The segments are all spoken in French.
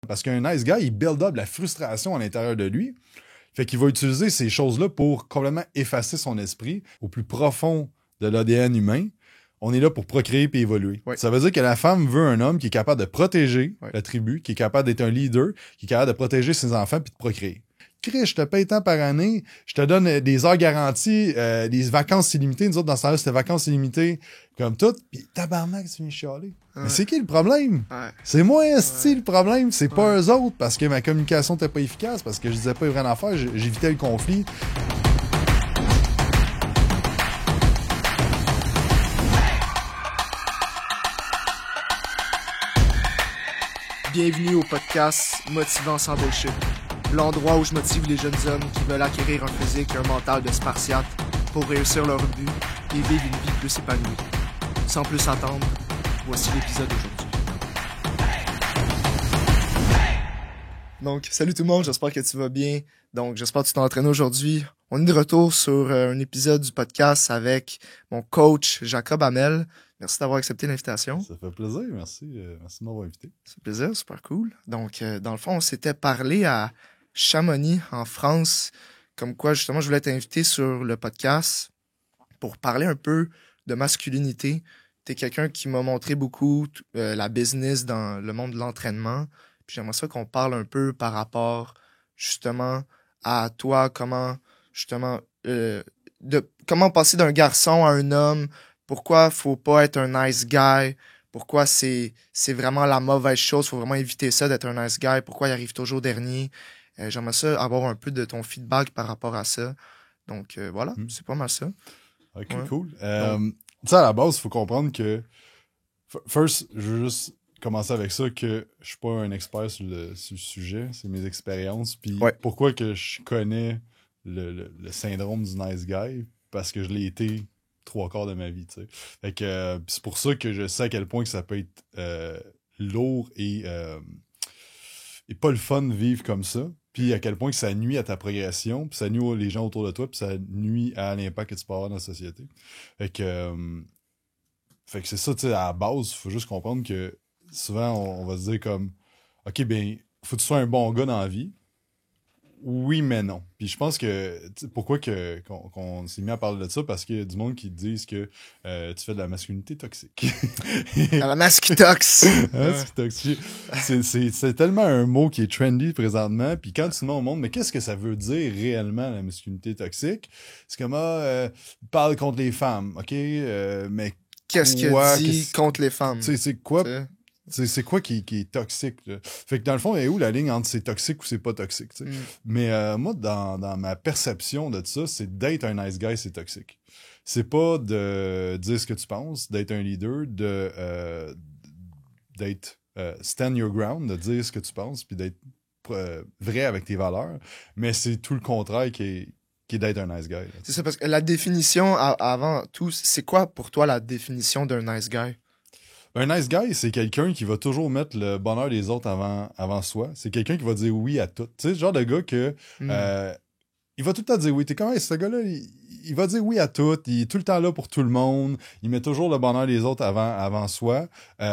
Parce qu'un nice guy, il build up la frustration à l'intérieur de lui. Fait qu'il va utiliser ces choses-là pour complètement effacer son esprit au plus profond de l'ADN humain. On est là pour procréer et évoluer. Ouais. Ça veut dire que la femme veut un homme qui est capable de protéger Ouais. la tribu, qui est capable d'être un leader, qui est capable de protéger ses enfants puis de procréer. Chris, je te paye tant par année, je te donne des heures garanties, des vacances illimitées. Nous autres, dans ce temps-là, c'était vacances illimitées, comme tout. Puis tabarnak, tu viens chialer. Ouais. Mais c'est qui le problème? Ouais. C'est moi, esti, le problème. C'est pas Ouais. eux autres, parce que ma communication était pas efficace, parce que je disais pas les vraies affaires, j'évitais le conflit. Bienvenue au podcast Motivant sans bullshit. L'endroit où je motive les jeunes hommes qui veulent acquérir un physique et un mental de spartiate pour réussir leur but et vivre une vie plus épanouie. Sans plus attendre, voici l'épisode d'aujourd'hui. Donc, salut tout le monde, j'espère que tu vas bien. Donc, j'espère que tu t'es entraîné aujourd'hui. On est de retour sur un épisode du podcast avec mon coach Jacob Hamel. Merci d'avoir accepté l'invitation. Ça fait plaisir, merci. Merci de m'avoir invité. Ça fait plaisir, super cool. Donc, dans le fond, on s'était parlé à Chamonix, en France, comme quoi, justement, je voulais t'inviter sur le podcast pour parler un peu de masculinité. T'es quelqu'un qui m'a montré beaucoup la business dans le monde de l'entraînement. Puis j'aimerais ça qu'on parle un peu par rapport, justement, à toi, comment, justement, comment passer d'un garçon à un homme, pourquoi faut pas être un nice guy, pourquoi c'est vraiment la mauvaise chose, faut vraiment éviter ça d'être un nice guy, pourquoi il arrive toujours dernier. J'aimerais ça avoir un peu de ton feedback par rapport à ça. Donc voilà, c'est pas mal ça. Ok, Ouais. cool. Tu sais, à la base, il faut comprendre que first, je veux juste commencer avec ça, que je suis pas un expert sur le sujet, c'est mes expériences. Puis Ouais. pourquoi que je connais le syndrome du nice guy? Parce que je l'ai été 3/4 de ma vie, tu sais. Fait que c'est pour ça que je sais à quel point que ça peut être lourd et pas le fun de vivre comme ça. Puis à quel point que ça nuit à ta progression, puis ça nuit aux les gens autour de toi, puis ça nuit à l'impact que tu peux avoir dans la société. Fait que c'est ça, tu sais, à la base, il faut juste comprendre que souvent, on va se dire comme, OK, ben, faut que tu sois un bon gars dans la vie. Oui, mais non. Puis je pense que, pourquoi qu'on s'est mis à parler de ça? Parce qu'il y a du monde qui disent que tu fais de la masculinité toxique. La mascutox. Toxique. C'est tellement un mot qui est trendy présentement. Puis quand tu demandes au monde, mais qu'est-ce que ça veut dire réellement la masculinité toxique? C'est comme, parle contre les femmes, OK? Mais Qu'est-ce qu'il dit contre les femmes? c'est quoi? T'sais. C'est quoi qui est toxique, là? Fait que dans le fond, il y a où la ligne entre c'est toxique ou c'est pas toxique, tu sais? Mais moi, dans ma perception de ça, c'est d'être un nice guy, c'est toxique. C'est pas de dire ce que tu penses, d'être un leader, d'être stand your ground, de dire ce que tu penses, puis d'être vrai avec tes valeurs. Mais c'est tout le contraire qui est d'être un nice guy. Là. C'est ça, parce que la définition, avant tout, c'est quoi pour toi la définition d'un nice guy? Un nice guy, c'est quelqu'un qui va toujours mettre le bonheur des autres avant soi. C'est quelqu'un qui va dire oui à tout. Tu sais, le genre de gars que il va tout le temps dire oui. T'es comme, hey, ce gars-là, il va dire oui à tout. Il est tout le temps là pour tout le monde. Il met toujours le bonheur des autres avant soi. Tu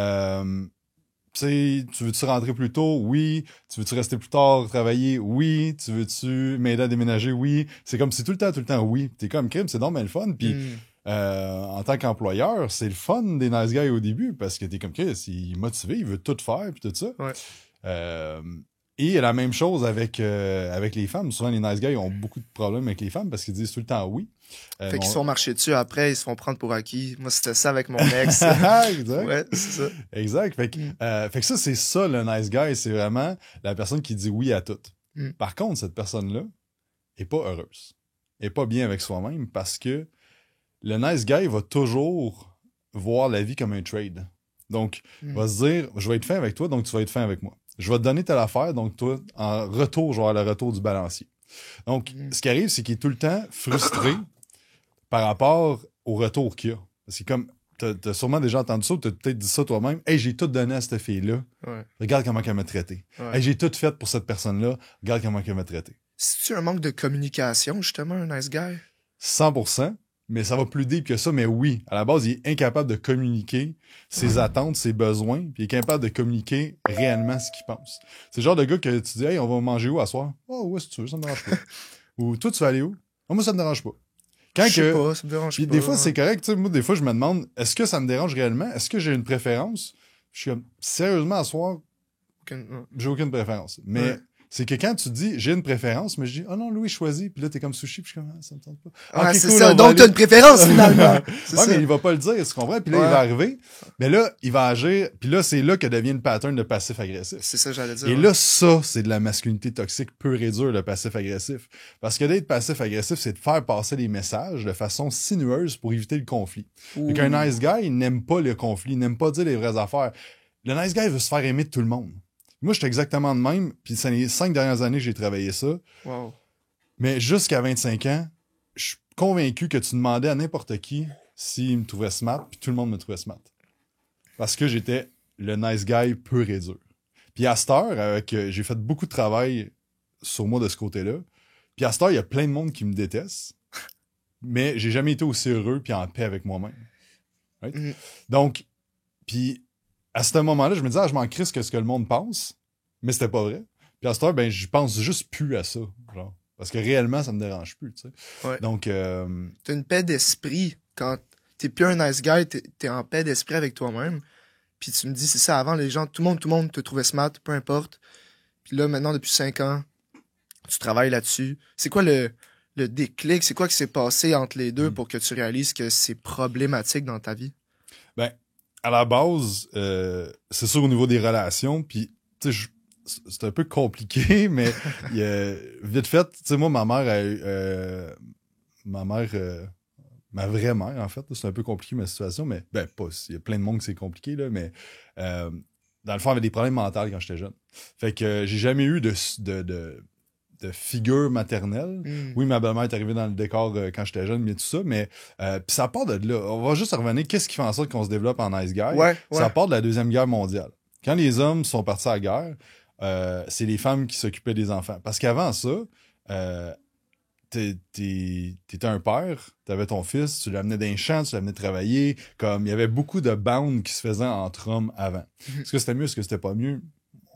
sais, tu veux-tu rentrer plus tôt? Oui. Tu veux-tu rester plus tard travailler? Oui. Tu veux-tu m'aider à déménager? Oui. C'est comme, c'est tout le temps oui. T'es comme, crime, c'est donc bien le fun. Puis en tant qu'employeur, c'est le fun des nice guys au début parce que t'es comme Chris, il est motivé, il veut tout faire puis tout ça. Ouais. Et la même chose avec les femmes. Souvent, les nice guys ont beaucoup de problèmes avec les femmes parce qu'ils disent tout le temps oui. Fait qu'ils se font marcher dessus après, ils se font prendre pour acquis. Moi, c'était ça avec mon ex. Exact. Ouais, c'est ça. Exact. Fait que ça, c'est ça le nice guy. C'est vraiment la personne qui dit oui à tout. Par contre, cette personne-là est pas heureuse. Elle est pas bien avec soi-même parce que le nice guy va toujours voir la vie comme un trade. Donc, il va se dire, je vais être fin avec toi, donc tu vas être fin avec moi. Je vais te donner telle affaire, donc toi, en retour, je vais avoir le retour du balancier. Donc, ce qui arrive, c'est qu'il est tout le temps frustré par rapport au retour qu'il a. C'est comme, t'as sûrement déjà entendu ça, ou t'as peut-être dit ça toi-même. Hey, j'ai tout donné à cette fille-là. Ouais. Regarde comment elle m'a traité. Ouais. Hey, j'ai tout fait pour cette personne-là. Regarde comment elle m'a traité. C'est-tu un manque de communication, justement, un nice guy? 100%. mais ça va plus deep que ça. Mais oui, à la base, il est incapable de communiquer ses attentes, ses besoins, puis il est capable de communiquer réellement ce qu'il pense. C'est le genre de gars que tu dis, hey, on va manger où à soir? Oh, où est-ce que tu veux, ça me dérange pas. Ou toi, tu vas aller où? Oh, moi, ça me dérange pas. Je sais pas, ça me dérange Puis pas. des fois, c'est correct. Tu sais, moi, des fois, je me demande, est-ce que ça me dérange réellement? Est-ce que j'ai une préférence? Je suis comme, sérieusement, à soir, j'ai aucune préférence. Mais c'est que quand tu dis, j'ai une préférence, mais je dis, oh non, Louis, choisis. Puis là, t'es comme sushi, puis je suis comme, ah, ça me tente pas. Ah, Okay, c'est cool, ça. Donc, t'as une préférence, finalement. C'est ça. Mais il va pas le dire, tu comprends? Puis là, il va arriver. Mais là, il va agir. Puis là, c'est là que devient le pattern de passif-agressif. C'est ça, j'allais dire. Et là, ça, c'est de la masculinité toxique pure et dure, le passif-agressif. Parce que d'être passif-agressif, c'est de faire passer les messages de façon sinueuse pour éviter le conflit. Donc, un nice guy, il n'aime pas le conflit, il n'aime pas dire les vraies affaires. Le nice guy veut se faire aimer de tout le monde. Moi, j'étais exactement de même, puis c'est les 5 dernières années que j'ai travaillé ça. Wow. Mais jusqu'à 25 ans, je suis convaincu que tu demandais à n'importe qui s'il me trouvait smart, puis tout le monde me trouvait smart. Parce que j'étais le nice guy pur et dur. Puis à cette heure, j'ai fait beaucoup de travail sur moi de ce côté-là. Puis à cette heure, il y a plein de monde qui me déteste, mais j'ai jamais été aussi heureux puis en paix avec moi-même. Right? Donc, puis à ce moment-là, je me disais, je m'en crisse que ce que le monde pense, mais c'était pas vrai. Puis à cette heure, ben, je pense juste plus à ça, genre. Parce que réellement, ça me dérange plus, tu sais. Ouais. Donc, t'as une paix d'esprit. Quand t'es plus un nice guy, t'es en paix d'esprit avec toi-même. Puis tu me dis, c'est ça, avant, les gens, tout le monde te trouvait smart, peu importe. Puis là, maintenant, depuis 5 ans, tu travailles là-dessus. C'est quoi le déclic? C'est quoi qui s'est passé entre les deux pour que tu réalises que c'est problématique dans ta vie? Ben, à la base, c'est sûr au niveau des relations, puis tu sais, c'est un peu compliqué, mais vite fait, tu sais, moi, ma mère, ma vraie mère, en fait, c'est un peu compliqué ma situation, mais ben pas, il y a plein de monde que c'est compliqué, là, mais dans le fond, elle avait des problèmes mentaux quand j'étais jeune. Fait que j'ai jamais eu de figure maternelle. Oui, ma belle-mère est arrivée dans le décor quand j'étais jeune, mais tout ça, mais puis ça part de là. On va juste revenir, qu'est-ce qui fait en sorte qu'on se développe en nice guy? Ça part de la Deuxième Guerre mondiale. Quand les hommes sont partis à la guerre, c'est les femmes qui s'occupaient des enfants. Parce qu'avant ça, t'étais un père, t'avais ton fils, tu l'amenais d'un champ, tu l'amenais travailler, comme il y avait beaucoup de bounds qui se faisaient entre hommes avant. Est-ce que c'était mieux, est-ce que c'était pas mieux?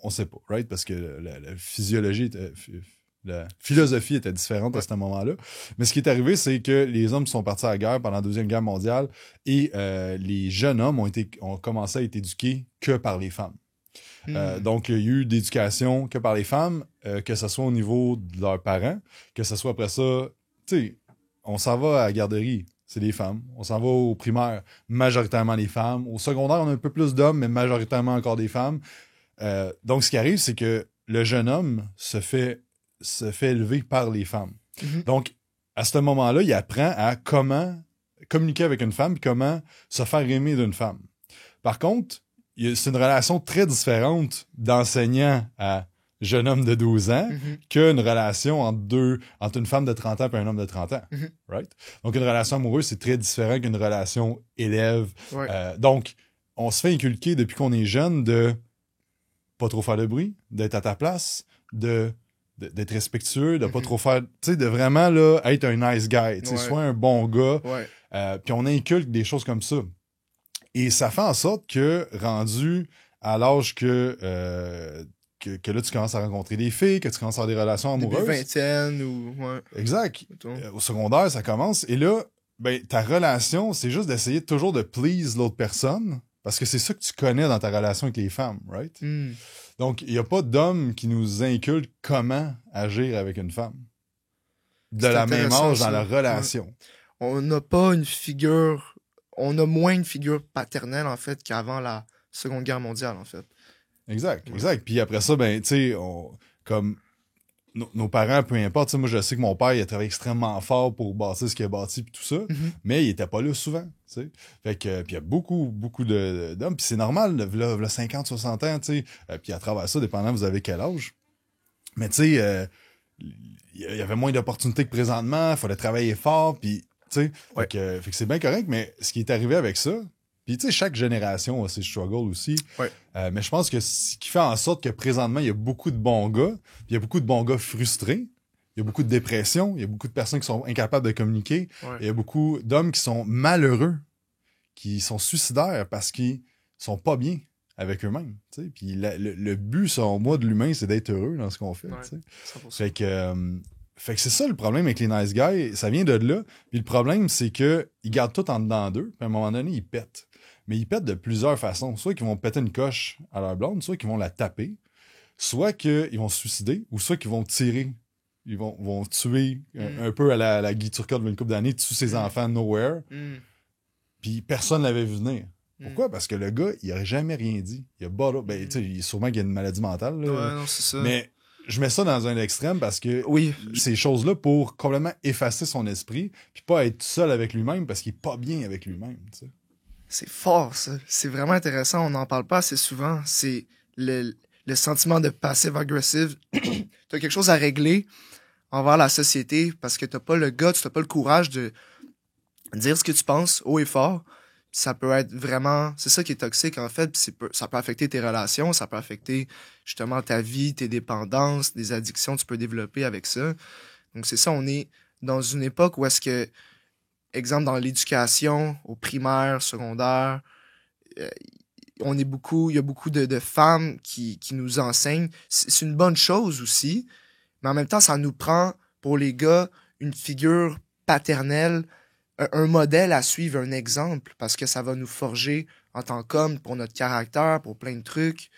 On sait pas, right? Parce que la physiologie était... La philosophie était différente à ce moment-là. Mais ce qui est arrivé, c'est que les hommes sont partis à la guerre pendant la Deuxième Guerre mondiale et les jeunes hommes ont commencé à être éduqués que par les femmes. Donc, il y a eu d'éducation que par les femmes, que ce soit au niveau de leurs parents, que ce soit après ça, tu sais, on s'en va à la garderie, c'est des femmes. On s'en va au primaire, majoritairement les femmes. Au secondaire, on a un peu plus d'hommes, mais majoritairement encore des femmes. Donc, ce qui arrive, c'est que le jeune homme se fait élever par les femmes. Donc, à ce moment-là, il apprend à comment communiquer avec une femme, comment se faire aimer d'une femme. Par contre, c'est une relation très différente d'enseignant à jeune homme de 12 ans qu'une relation entre une femme de 30 ans et un homme de 30 ans. Right? Donc, une relation amoureuse, c'est très différent qu'une relation élève. Donc, on se fait inculquer depuis qu'on est jeune de pas trop faire de bruit, d'être à ta place, d'être respectueux, de pas trop faire, tu sais, de vraiment là être un nice guy, tu sais, sois un bon gars. Puis on inculque des choses comme ça. Et ça fait en sorte que, rendu à l'âge que là, tu commences à rencontrer des filles, que tu commences à avoir des relations amoureuses. Début vingtaine ou... Exact. Au secondaire, ça commence. Et là, ben, ta relation, c'est juste d'essayer toujours de please l'autre personne, parce que c'est ça que tu connais dans ta relation avec les femmes, right? Donc, il n'y a pas d'homme qui nous inculque comment agir avec une femme. De la même âge dans la relation. On n'a pas une figure... On a moins une figure paternelle, en fait, qu'avant la Seconde Guerre mondiale, en fait. Exact. Puis après ça, ben, tu sais, comme nos parents, peu importe, moi, je sais que mon père, il a travaillé extrêmement fort pour bâtir ce qu'il a bâti puis tout ça, mais il était pas là souvent, tu sais. Fait que, puis il y a beaucoup d'hommes, puis c'est normal, là, 50, 60 ans, tu sais, puis à travers ça, dépendant vous avez quel âge. Mais tu sais, il y avait moins d'opportunités que présentement, il fallait travailler fort, puis tu sais, fait que c'est bien correct, mais ce qui est arrivé avec ça, puis tu sais, chaque génération a ses struggles aussi, mais je pense que ce qui fait en sorte que présentement, il y a beaucoup de bons gars, puis il y a beaucoup de bons gars frustrés, il y a beaucoup de dépression, il y a beaucoup de personnes qui sont incapables de communiquer, Ouais. il y a beaucoup d'hommes qui sont malheureux, qui sont suicidaires parce qu'ils sont pas bien avec eux-mêmes. Tu sais. Puis le but, selon moi, de l'humain, c'est d'être heureux dans ce qu'on fait. Ouais, Tu sais. 100%. Fait que c'est ça le problème avec les nice guys, ça vient de là. Puis le problème, c'est que ils gardent tout en dedans d'eux, puis à un moment donné, ils pètent. Mais ils pètent de plusieurs façons. Soit qu'ils vont péter une coche à leur blonde, soit qu'ils vont la taper, soit qu'ils vont se suicider, ou soit qu'ils vont tirer. Ils vont tuer un peu à la Guy Turcotte d'une couple d'années, tuer ses enfants nowhere. Puis personne l'avait vu venir. Pourquoi? Parce que le gars, il aurait jamais rien dit. Il a bottled, ben, tu sais, sûrement qu'il y a une maladie mentale, là. Ouais, non, c'est ça. Mais je mets ça dans un extrême parce que Oui. ces choses-là pour complètement effacer son esprit, puis pas être seul avec lui-même parce qu'il est pas bien avec lui-même, tu sais. C'est fort, ça. C'est vraiment intéressant. On n'en parle pas assez souvent. C'est le sentiment de passive-aggressive. T'as quelque chose à régler envers la société parce que t'as pas le guts, t'as pas le courage de dire ce que tu penses haut et fort. Ça peut être vraiment... C'est ça qui est toxique, en fait. Ça peut affecter tes relations, ça peut affecter justement ta vie, tes dépendances, des addictions que tu peux développer avec ça. Donc c'est ça, on est dans une époque où est-ce que, exemple, dans l'éducation, au primaire, secondaire, il y a beaucoup de femmes qui nous enseignent. C'est une bonne chose aussi, mais en même temps, ça nous prend, pour les gars, une figure paternelle, un modèle à suivre, un exemple, parce que ça va nous forger en tant qu'homme pour notre caractère, pour plein de trucs.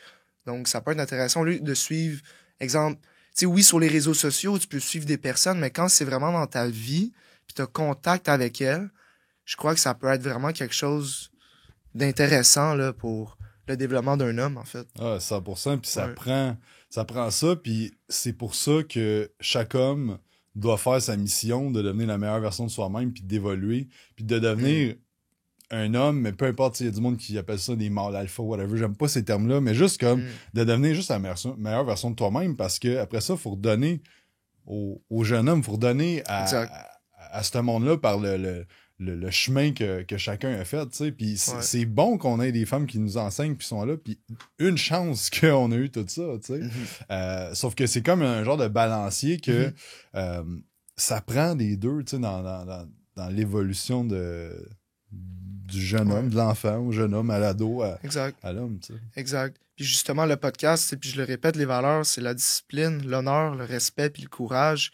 Donc, ça peut être intéressant au lieu de suivre, exemple, tu sais, oui, sur les réseaux sociaux, tu peux suivre des personnes, mais quand c'est vraiment dans ta vie, puis tu as contact avec elles, je crois que ça peut être vraiment quelque chose d'intéressant là, pour le développement d'un homme, en fait. Ah, 100%, puis Ouais. ça prend ça, puis c'est pour ça que chaque homme doit faire sa mission de devenir la meilleure version de soi-même, puis d'évoluer, puis de devenir un homme, mais peu importe, il y a du monde qui appelle ça des mâles alpha, whatever, j'aime pas ces termes-là, mais juste comme de devenir juste la meilleure version de toi-même, parce que après ça, il faut redonner aux jeunes hommes, il faut redonner à ce monde-là par le chemin que chacun a fait, tu sais, puis c'est bon qu'on ait des femmes qui nous enseignent puis sont là, puis une chance qu'on a eu tout ça, tu sais. Sauf que c'est comme un genre de balancier que ça prend des deux, tu sais, dans l'évolution du jeune homme, de l'enfant au jeune homme, à l'ado, à l'homme, tu sais. Exact. Puis justement, le podcast, puis je le répète, les valeurs, c'est la discipline, l'honneur, le respect puis le courage.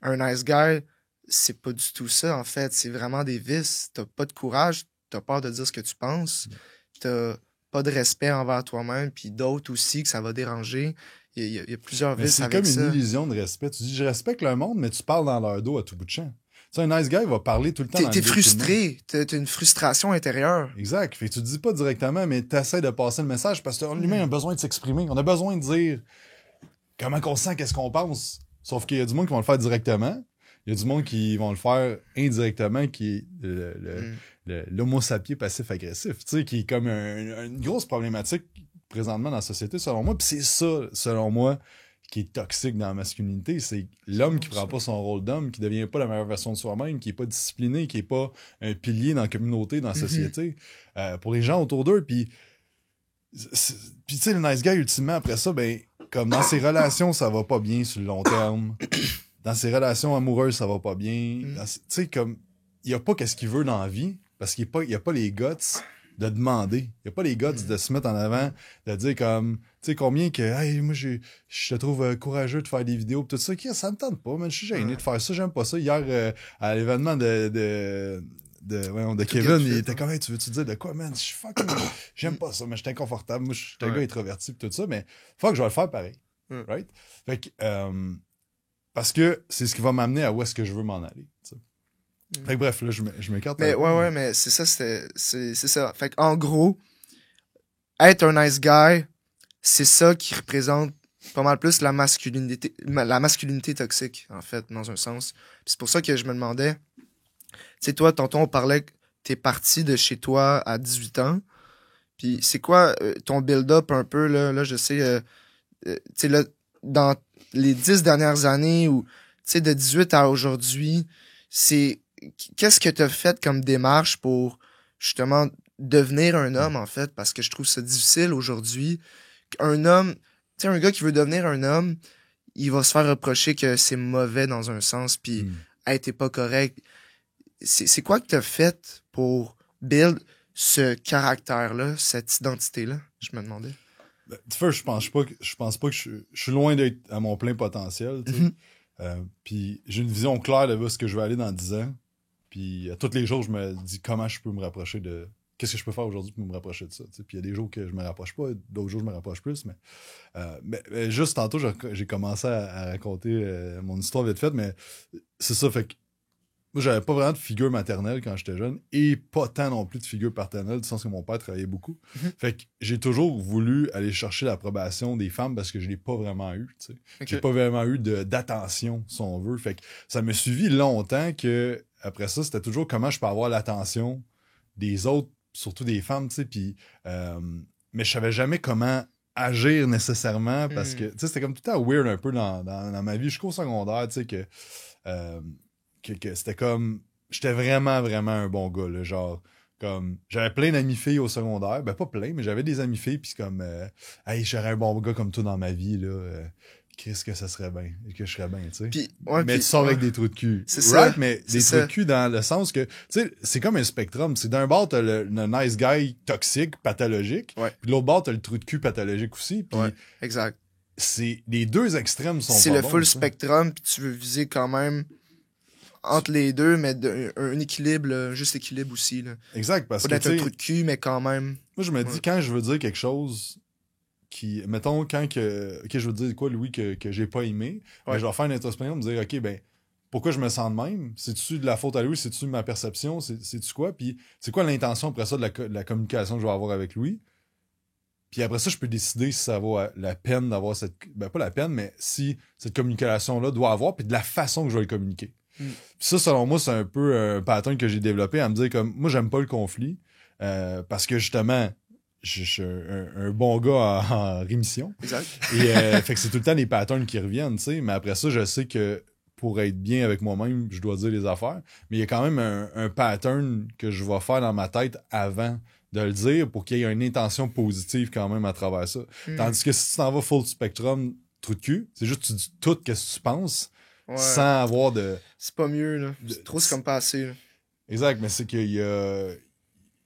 Un nice guy, c'est pas du tout ça, en fait. C'est vraiment des vices. T'as pas de courage, t'as peur de dire ce que tu penses, t'as pas de respect envers toi-même, puis d'autres aussi que ça va déranger. Il y a plusieurs vices avec ça. C'est comme une illusion de respect. Tu dis, je respecte le monde, mais tu parles dans leur dos à tout bout de champ. Tu sais, un nice guy va parler tout le temps. T'es frustré, t'as une frustration intérieure. Exact. Fait que tu dis pas directement, mais t'essaies de passer le message parce que l'humain a besoin de s'exprimer. On a besoin de dire comment qu'on sent, qu'est-ce qu'on pense. Sauf qu'il y a du monde qui vont le faire directement. Il y a du monde qui vont le faire indirectement, qui est l'homo sapiens passif-agressif, tu sais, qui est comme une grosse problématique présentement dans la société, selon moi. Puis c'est ça, selon moi, qui est toxique dans la masculinité. C'est l'homme qui prend pas son rôle d'homme, qui devient pas la meilleure version de soi-même, qui est pas discipliné, qui est pas un pilier dans la communauté, dans la société, pour les gens autour d'eux. Puis tu sais, le nice guy, ultimement, après ça, ben, comme dans ses relations, ça va pas bien sur le long terme. Dans ses relations amoureuses, ça va pas bien. Tu sais, comme, il a pas qu'est-ce qu'il veut dans la vie, parce qu'il y a pas les guts de demander. Il y a pas les guts de se mettre en avant, de dire comme, tu sais, combien que, hey, moi, je te trouve courageux de faire des vidéos, pis tout ça, ça me tente pas, man, je suis gêné de faire ça, j'aime pas ça. Hier, à l'événement de Kevin, il était comme, hey, tu veux-tu dire de quoi, man? J'aime pas ça, mais je suis inconfortable. Moi, je suis un gars introverti pis tout ça, mais fuck, je vais le faire pareil. Right? Fait que, parce que c'est ce qui va m'amener à où est-ce que je veux m'en aller. T'sais. Fait que bref, là, je m'écarte. Mais ouais, mais c'est ça, c'est ça. Fait en gros, être un nice guy, c'est ça qui représente pas mal plus la masculinité toxique, en fait, dans un sens. Puis c'est pour ça que je me demandais, tu sais, toi, tantôt, on parlait que t'es parti de chez toi à 18 ans. Puis c'est quoi ton build-up un peu, là je sais, tu sais, là, dans les 10 dernières années ou, tu sais, de 18 à aujourd'hui, c'est qu'est-ce que tu as fait comme démarche pour justement devenir un homme, en fait, parce que je trouve ça difficile aujourd'hui. Un homme, tu sais, un gars qui veut devenir un homme, il va se faire reprocher que c'est mauvais dans un sens, puis hey, t'es pas correct. C'est quoi que t'as fait pour build ce caractère-là, cette identité-là, je me demandais. Ben, je pense pas que je suis loin d'être à mon plein potentiel, tu sais. Puis j'ai une vision claire de où ce que je vais aller dans 10 ans. Puis à tous les jours, je me dis comment je peux me rapprocher de... Qu'est-ce que je peux faire aujourd'hui pour me rapprocher de ça, tu sais. Puis il y a des jours que je me rapproche pas, d'autres jours je me rapproche plus, mais juste tantôt, j'ai commencé à raconter mon histoire vite faite, mais c'est ça, fait que moi, j'avais pas vraiment de figure maternelle quand j'étais jeune et pas tant non plus de figure paternelle, du sens que mon père travaillait beaucoup. Fait que j'ai toujours voulu aller chercher l'approbation des femmes parce que je l'ai pas vraiment eu, tu sais. Okay. J'ai pas vraiment eu d'attention, si on veut. Fait que ça m'a suivi longtemps que, après ça, c'était toujours comment je peux avoir l'attention des autres, surtout des femmes, tu sais. Puis, mais je savais jamais comment agir nécessairement parce que, tu sais, c'était comme tout le temps weird un peu dans ma vie jusqu'au secondaire, tu sais, que c'était comme... J'étais vraiment, vraiment un bon gars, là, genre... Comme, j'avais plein d'amis filles au secondaire. Ben, pas plein, mais j'avais des amis filles, pis comme... hey, j'aurais un bon gars comme toi dans ma vie, là. Qu'est-ce que ça serait bien? Que je serais bien, tu sais. Mais tu sors avec des trous de cul. C'est ça. Mais des trous de cul dans le sens que... Tu sais, c'est comme un spectrum. C'est d'un bord, t'as le nice guy toxique, pathologique. Puis de l'autre bord, t'as le trou de cul pathologique aussi. Pis exact. C'est... Les deux extrêmes sont c'est pas le bons, full ça. spectrum, puis tu veux viser quand même... entre les deux, mais un équilibre, là, juste équilibre aussi. Là. Exact, parce pas que d'être un trou de cul, mais quand même. Moi, je me dis, quand je veux dire quelque chose qui... Mettons, quand que... Ok, je veux dire quoi, Louis, que j'ai pas aimé, ben, je vais faire une introspection, me dire, ok, ben, pourquoi je me sens de même? C'est-tu de la faute à Louis? C'est-tu ma perception? C'est-tu quoi? Puis c'est quoi l'intention après ça de la communication que je vais avoir avec Louis? Puis après ça, je peux décider si ça vaut la peine d'avoir cette... Ben, pas la peine, mais si cette communication-là doit avoir, puis de la façon que je vais le communiquer. Ça, selon moi, c'est un peu un pattern que j'ai développé à me dire comme moi, j'aime pas le conflit parce que justement, je suis un bon gars en rémission. Exact. Et fait que c'est tout le temps des patterns qui reviennent, tu sais. Mais après ça, je sais que pour être bien avec moi-même, je dois dire les affaires. Mais il y a quand même un pattern que je vais faire dans ma tête avant de le dire pour qu'il y ait une intention positive quand même à travers ça. Tandis que si tu t'en vas full spectrum, trou de cul, c'est juste que tu dis tout qu'est-ce que tu penses. Sans avoir de... C'est pas mieux, là. C'est comme pas assez, là. Exact, mais c'est qu'il y a...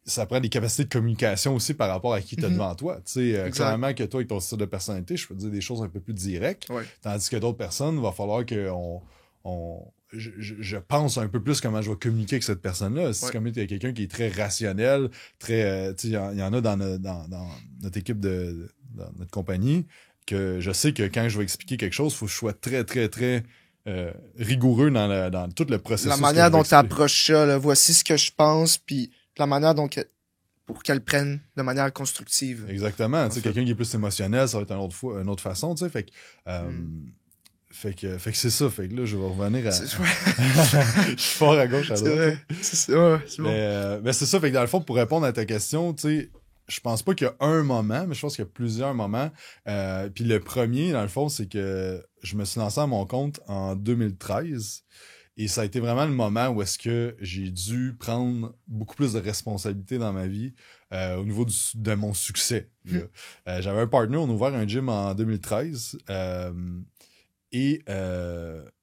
Ça prend des capacités de communication aussi par rapport à qui t'as devant toi. Tu sais, clairement que toi, avec ton style de personnalité, je peux te dire des choses un peu plus directes. Tandis que d'autres personnes, il va falloir que je pense un peu plus comment je vais communiquer avec cette personne-là. Si comme t'es quelqu'un qui est très rationnel, très... tu sais, il y en a dans notre équipe dans notre compagnie, que je sais que quand je vais expliquer quelque chose, il faut que je sois très, très, très... rigoureux dans tout le processus. La manière dont tu approches ça, là, voici ce que je pense, puis la manière dont pour qu'elle prenne de manière constructive. Exactement. Tu sais, quelqu'un qui est plus émotionnel, ça va être une autre façon, tu sais. Fait que c'est ça. Fait que là, je vais revenir à... je suis fort à gauche, à droite. C'est bon. Mais c'est ça. Fait que dans le fond, pour répondre à ta question, tu sais, je pense pas qu'il y a un moment, mais je pense qu'il y a plusieurs moments. Puis le premier, dans le fond, c'est que je me suis lancé à mon compte en 2013. Et ça a été vraiment le moment où est-ce que j'ai dû prendre beaucoup plus de responsabilités dans ma vie au niveau de mon succès. J'avais un partner, on a ouvert un gym en 2013. Et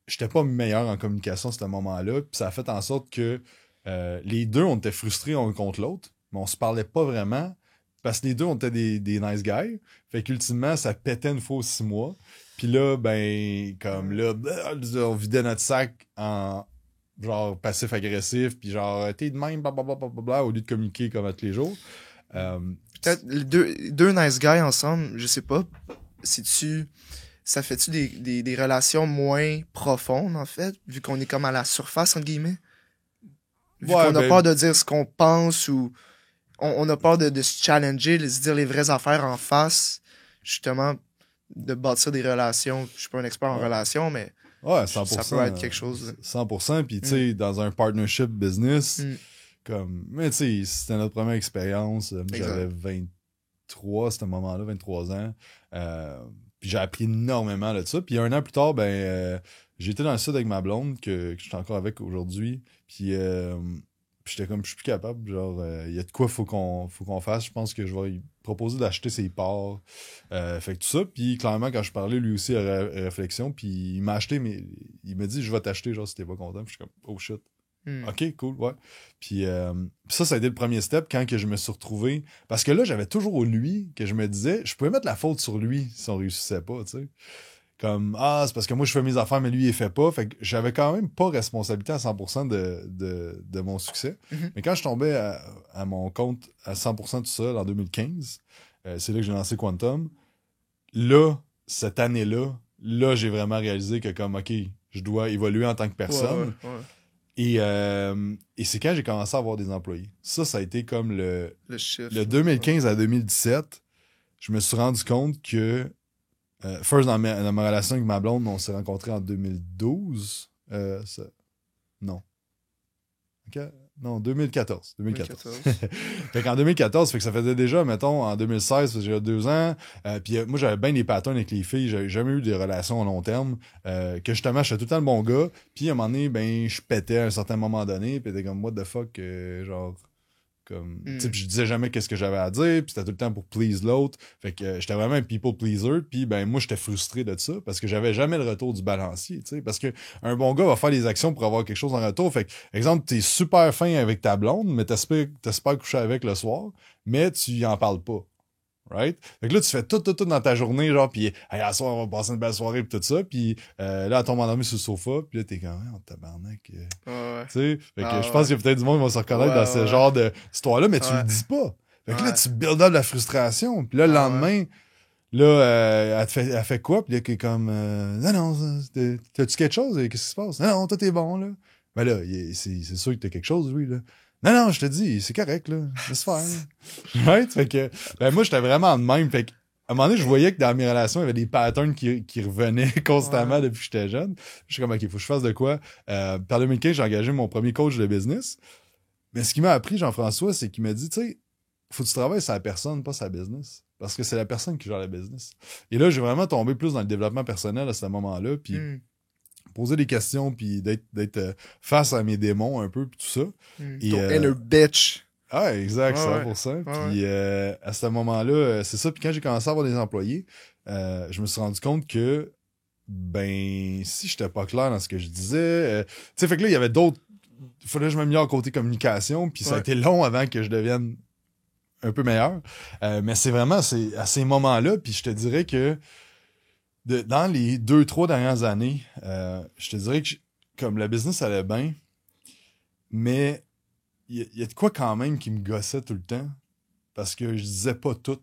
j'étais pas meilleur en communication à ce moment-là. Puis ça a fait en sorte que les deux, on était frustrés l'un contre l'autre, mais on se parlait pas vraiment. Parce que les deux, on était des nice guys. Fait qu'ultimement, ça pétait une fois aux 6 mois. Puis là, ben, comme là, on vidait notre sac en genre passif-agressif. Puis genre, t'es de même, blablabla, au lieu de communiquer comme à tous les jours. Peut-être deux nice guys ensemble, je sais pas. Ça fait-tu des relations moins profondes, en fait, vu qu'on est comme à la surface, entre guillemets? Vu qu'on a peur de dire ce qu'on pense ou... On a peur de se challenger, de se dire les vraies affaires en face, justement, de bâtir des relations. Je suis pas un expert en relations, mais 100%, ça peut être quelque chose. 100%, puis tu sais, dans un partnership business, comme... Mais tu sais, c'était notre première expérience. J'avais 23 à ce moment-là, 23 ans. Puis j'ai appris énormément de ça. Puis un an plus tard, j'étais dans le sud avec ma blonde, que je suis encore avec aujourd'hui. Puis... Puis j'étais comme, je suis plus capable. Genre, il y a de quoi faut qu'on fasse. Je pense que je vais lui proposer d'acheter ses parts. Fait que tout ça. Puis clairement, quand je parlais, lui aussi, à réflexion. Puis il m'a acheté, mais il m'a dit, je vais t'acheter, genre, si t'es pas content. Puis je suis comme, oh shit. Ok, cool, ouais. Puis ça a été le premier step quand que je me suis retrouvé. Parce que là, j'avais toujours lui que je me disais, je pouvais mettre la faute sur lui si on réussissait pas, tu sais. Comme, c'est parce que moi, je fais mes affaires, mais lui, il fait pas. Fait que j'avais quand même pas responsabilité à 100% de mon succès. Mais quand je tombais à mon compte à 100% tout seul en 2015, c'est là que j'ai lancé Quantum. Là, cette année-là, j'ai vraiment réalisé que comme, OK, je dois évoluer en tant que personne. Ouais. Et c'est quand j'ai commencé à avoir des employés. Ça a été comme le chiffre. Le 2015 à 2017, je me suis rendu compte que first, dans ma relation avec ma blonde, on s'est rencontrés en 2012. Non. Non, 2014. 2014. Fait qu'en 2014, fait que ça faisait déjà, mettons, en 2016, ça faisait 2 ans. Puis moi, j'avais bien des patterns avec les filles. J'avais jamais eu des relations à long terme. Que justement, j'étais tout le temps le bon gars. Puis à un moment donné, ben, je pétais à un certain moment donné. Puis t'es comme, what the fuck, genre... Comme, je disais jamais qu'est-ce que j'avais à dire, puis c'était tout le temps pour please l'autre. Fait que j'étais vraiment un people pleaser, puis ben moi j'étais frustré de ça parce que j'avais jamais le retour du balancier, tu sais, parce que un bon gars va faire des actions pour avoir quelque chose en retour. Fait que exemple, t'es super fin avec ta blonde, mais t'espères coucher avec le soir, mais tu y en parles pas. Right? Fait que là, tu fais tout dans ta journée, genre, pis, hey, à soir, on va passer une belle soirée, pis tout ça, pis là, elle tombe endormie sur le sofa, pis là, t'es comme, on tabarnak. Tu sais? Fait que je pense qu'il y a peut-être du monde qui va se reconnaître dans ce genre d'histoire-là, mais tu le dis pas. Fait que là, tu build up la frustration, pis là, le lendemain, là, elle fait quoi? Pis là, qui est comme, non, t'as-tu quelque chose? Qu'est-ce qui se passe? Non, tout est bon, là. Ben là, c'est sûr que t'as quelque chose, lui, là. Non, je te dis, c'est correct, là. Laisse faire. Right? Fait que, ben, moi, j'étais vraiment de même. Fait que, à un moment donné, je voyais que dans mes relations, il y avait des patterns qui revenaient constamment depuis que j'étais jeune. Je suis comme, OK, faut que je fasse de quoi. Par 2015, j'ai engagé mon premier coach de business. Mais ce qui m'a appris, Jean-François, c'est qu'il m'a dit, tu sais, faut que tu travailles sur la personne, pas sur la business. Parce que c'est la personne qui gère la business. Et là, j'ai vraiment tombé plus dans le développement personnel à ce moment-là. Puis, poser des questions, puis d'être face à mes démons un peu, puis tout ça. Et, ton inner bitch. Ah, exact, 100%. Puis à ce moment-là, c'est ça. Puis quand j'ai commencé à avoir des employés, je me suis rendu compte que, ben, si j'étais pas clair dans ce que je disais, tu sais, fait que là, il y avait d'autres... Il fallait que je m'améliore côté communication, puis ça a été long avant que je devienne un peu meilleur. Mais c'est à ces moments-là, puis je te dirais que dans les 2-3 dernières années, je te dirais que comme la business allait bien, mais il y a de quoi quand même qui me gossait tout le temps, parce que je disais pas tout.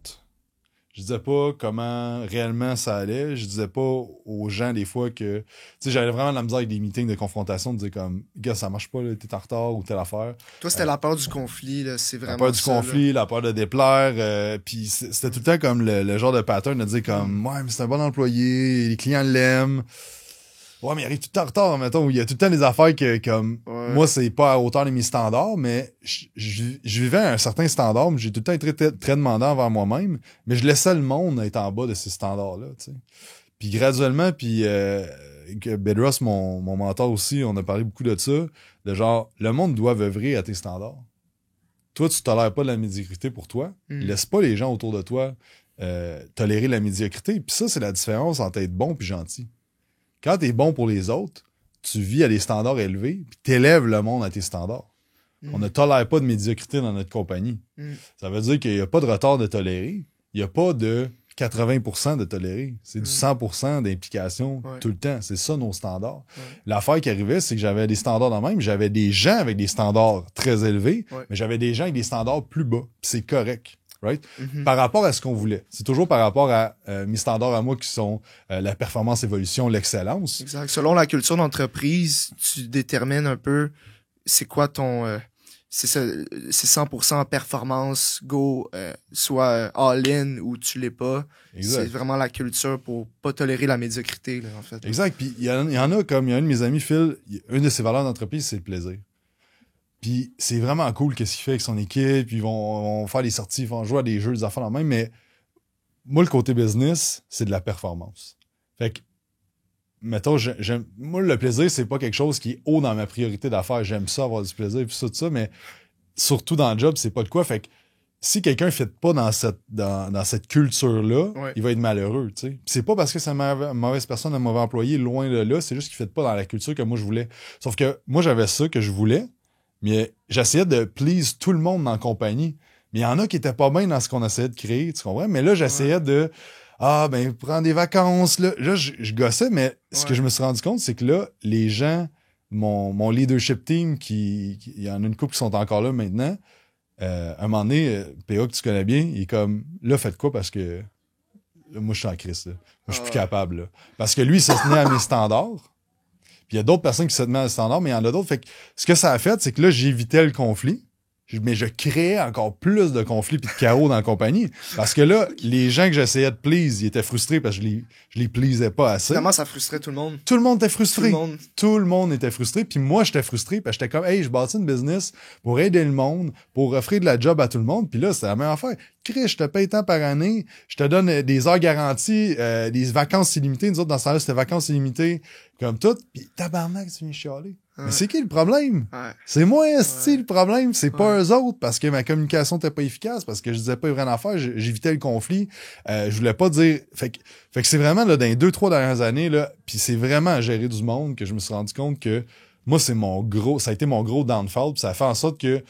Je disais pas comment réellement ça allait. Je disais pas aux gens des fois que... Tu sais, j'avais vraiment de la misère avec des meetings de confrontation, de dire comme, gars, ça marche pas, là, t'es en retard ou telle affaire. Toi, c'était la peur du conflit, là, c'est vraiment la peur du conflit, la peur de déplaire. Puis c'était tout le temps comme le genre de pattern de dire comme, ouais, mais c'est un bon employé, les clients l'aiment. Ouais, mais il arrive tout le temps en retard, mettons, où il y a tout le temps des affaires que, comme, moi, c'est pas à hauteur de mes standards, mais je vivais à un certain standard, mais j'ai tout le temps été très demandant envers moi-même, mais je laissais le monde être en bas de ces standards-là, tu sais. Puis graduellement, Bedros, mon mentor aussi, on a parlé beaucoup de ça, de genre, le monde doit œuvrer à tes standards. Toi, tu tolères pas de la médiocrité pour toi, laisse pas les gens autour de toi tolérer la médiocrité, puis ça, c'est la différence entre être bon puis gentil. Quand t'es bon pour les autres, tu vis à des standards élevés, puis t'élèves le monde à tes standards. On ne tolère pas de médiocrité dans notre compagnie. Ça veut dire qu'il n'y a pas de retard de tolérer, il n'y a pas de 80% de tolérer. C'est du 100% d'implication tout le temps. C'est ça nos standards. L'affaire qui arrivait, c'est que j'avais des standards dans le même, j'avais des gens avec des standards très élevés, mais j'avais des gens avec des standards plus bas. Puis c'est correct. Right? Par rapport à ce qu'on voulait. C'est toujours par rapport à mes standards à moi qui sont la performance, évolution, l'excellence. Exact. Selon la culture d'entreprise, tu détermines un peu c'est quoi ton... c'est 100% performance, go, soit all-in ou tu l'es pas. Exact. C'est vraiment la culture pour pas tolérer la médiocrité, là, en fait. Exact. Puis il y en a comme, il y a un de mes amis, Phil, une de ses valeurs d'entreprise, c'est le plaisir. Puis c'est vraiment cool qu'est-ce qu'il fait avec son équipe, ils vont faire des sorties, ils vont jouer à des jeux, des affaires en même, mais moi, le côté business, c'est de la performance. Fait que mettons, moi, le plaisir, c'est pas quelque chose qui est haut dans ma priorité d'affaires. J'aime ça, avoir du plaisir, puis ça, tout ça, mais surtout dans le job, c'est pas de quoi. Fait que si quelqu'un ne fit pas dans cette culture-là, Ouais. il va être malheureux, tu sais. Puis c'est pas parce que c'est une mauvaise personne, un mauvais employé, loin de là, c'est juste qu'il ne fit pas dans la culture que moi, je voulais. Sauf que moi, j'avais ça que je voulais, mais j'essayais de please tout le monde dans la compagnie. Mais il y en a qui étaient pas bien dans ce qu'on essayait de créer, tu comprends? Mais là, j'essayais de... Ah, ben, prendre des vacances, là. Là, je gossais, mais ce que je me suis rendu compte, c'est que là, les gens, mon leadership team, il y en a une couple qui sont encore là maintenant, à un moment donné, PA que tu connais bien, il est comme, là, faites quoi parce que là, moi, je suis en crise, là. Moi, je suis plus capable, là. Parce que lui, il se tenait à mes standards. Puis il y a d'autres personnes qui se tenaient à mes standards, mais il y en a d'autres. Fait que ce que ça a fait, c'est que là, j'évitais le conflit. Mais je créais encore plus de conflits et de chaos dans la compagnie. Parce que là, les gens que j'essayais de please, ils étaient frustrés parce que je les pleasais pas assez. Finalement, ça frustrait tout le monde. Tout le monde était frustré. Tout le monde était frustré. Puis moi, j'étais frustré parce que j'étais comme, hey, je bâtis une business pour aider le monde, pour offrir de la job à tout le monde. Puis là, c'était la même affaire. Chris, je te paye tant par année, je te donne des heures garanties, des vacances illimitées. Nous autres, dans ce temps-là, c'était vacances illimitées, comme tout. Puis tabarnak, tu viens chialer. Mais c'est qui le problème? C'est moi, le problème. C'est pas eux autres parce que ma communication était pas efficace, parce que je disais pas les vraies affaires, j'évitais le conflit. Je voulais pas dire... Fait que c'est vraiment, là, dans les 2-3 dernières années, là, puis c'est vraiment à gérer du monde que je me suis rendu compte que moi, ça a été mon gros downfall, puis ça a fait en sorte que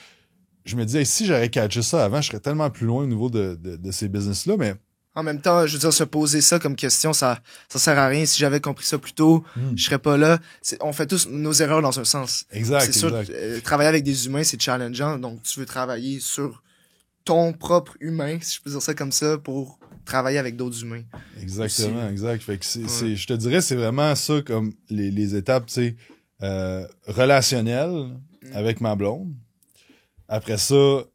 je me disais, si j'aurais catché ça avant, je serais tellement plus loin au niveau de ces business-là, mais... En même temps, je veux dire, se poser ça comme question, ça sert à rien. Si j'avais compris ça plus tôt, je serais pas là. On fait tous nos erreurs dans un sens. Exact, c'est sûr, travailler avec des humains, c'est challengeant. Donc, tu veux travailler sur ton propre humain, si je peux dire ça comme ça, pour travailler avec d'autres humains. Exactement, aussi. Exact. Fait que je te dirais, c'est vraiment ça comme les étapes, tu sais, relationnelles avec ma blonde. Après ça,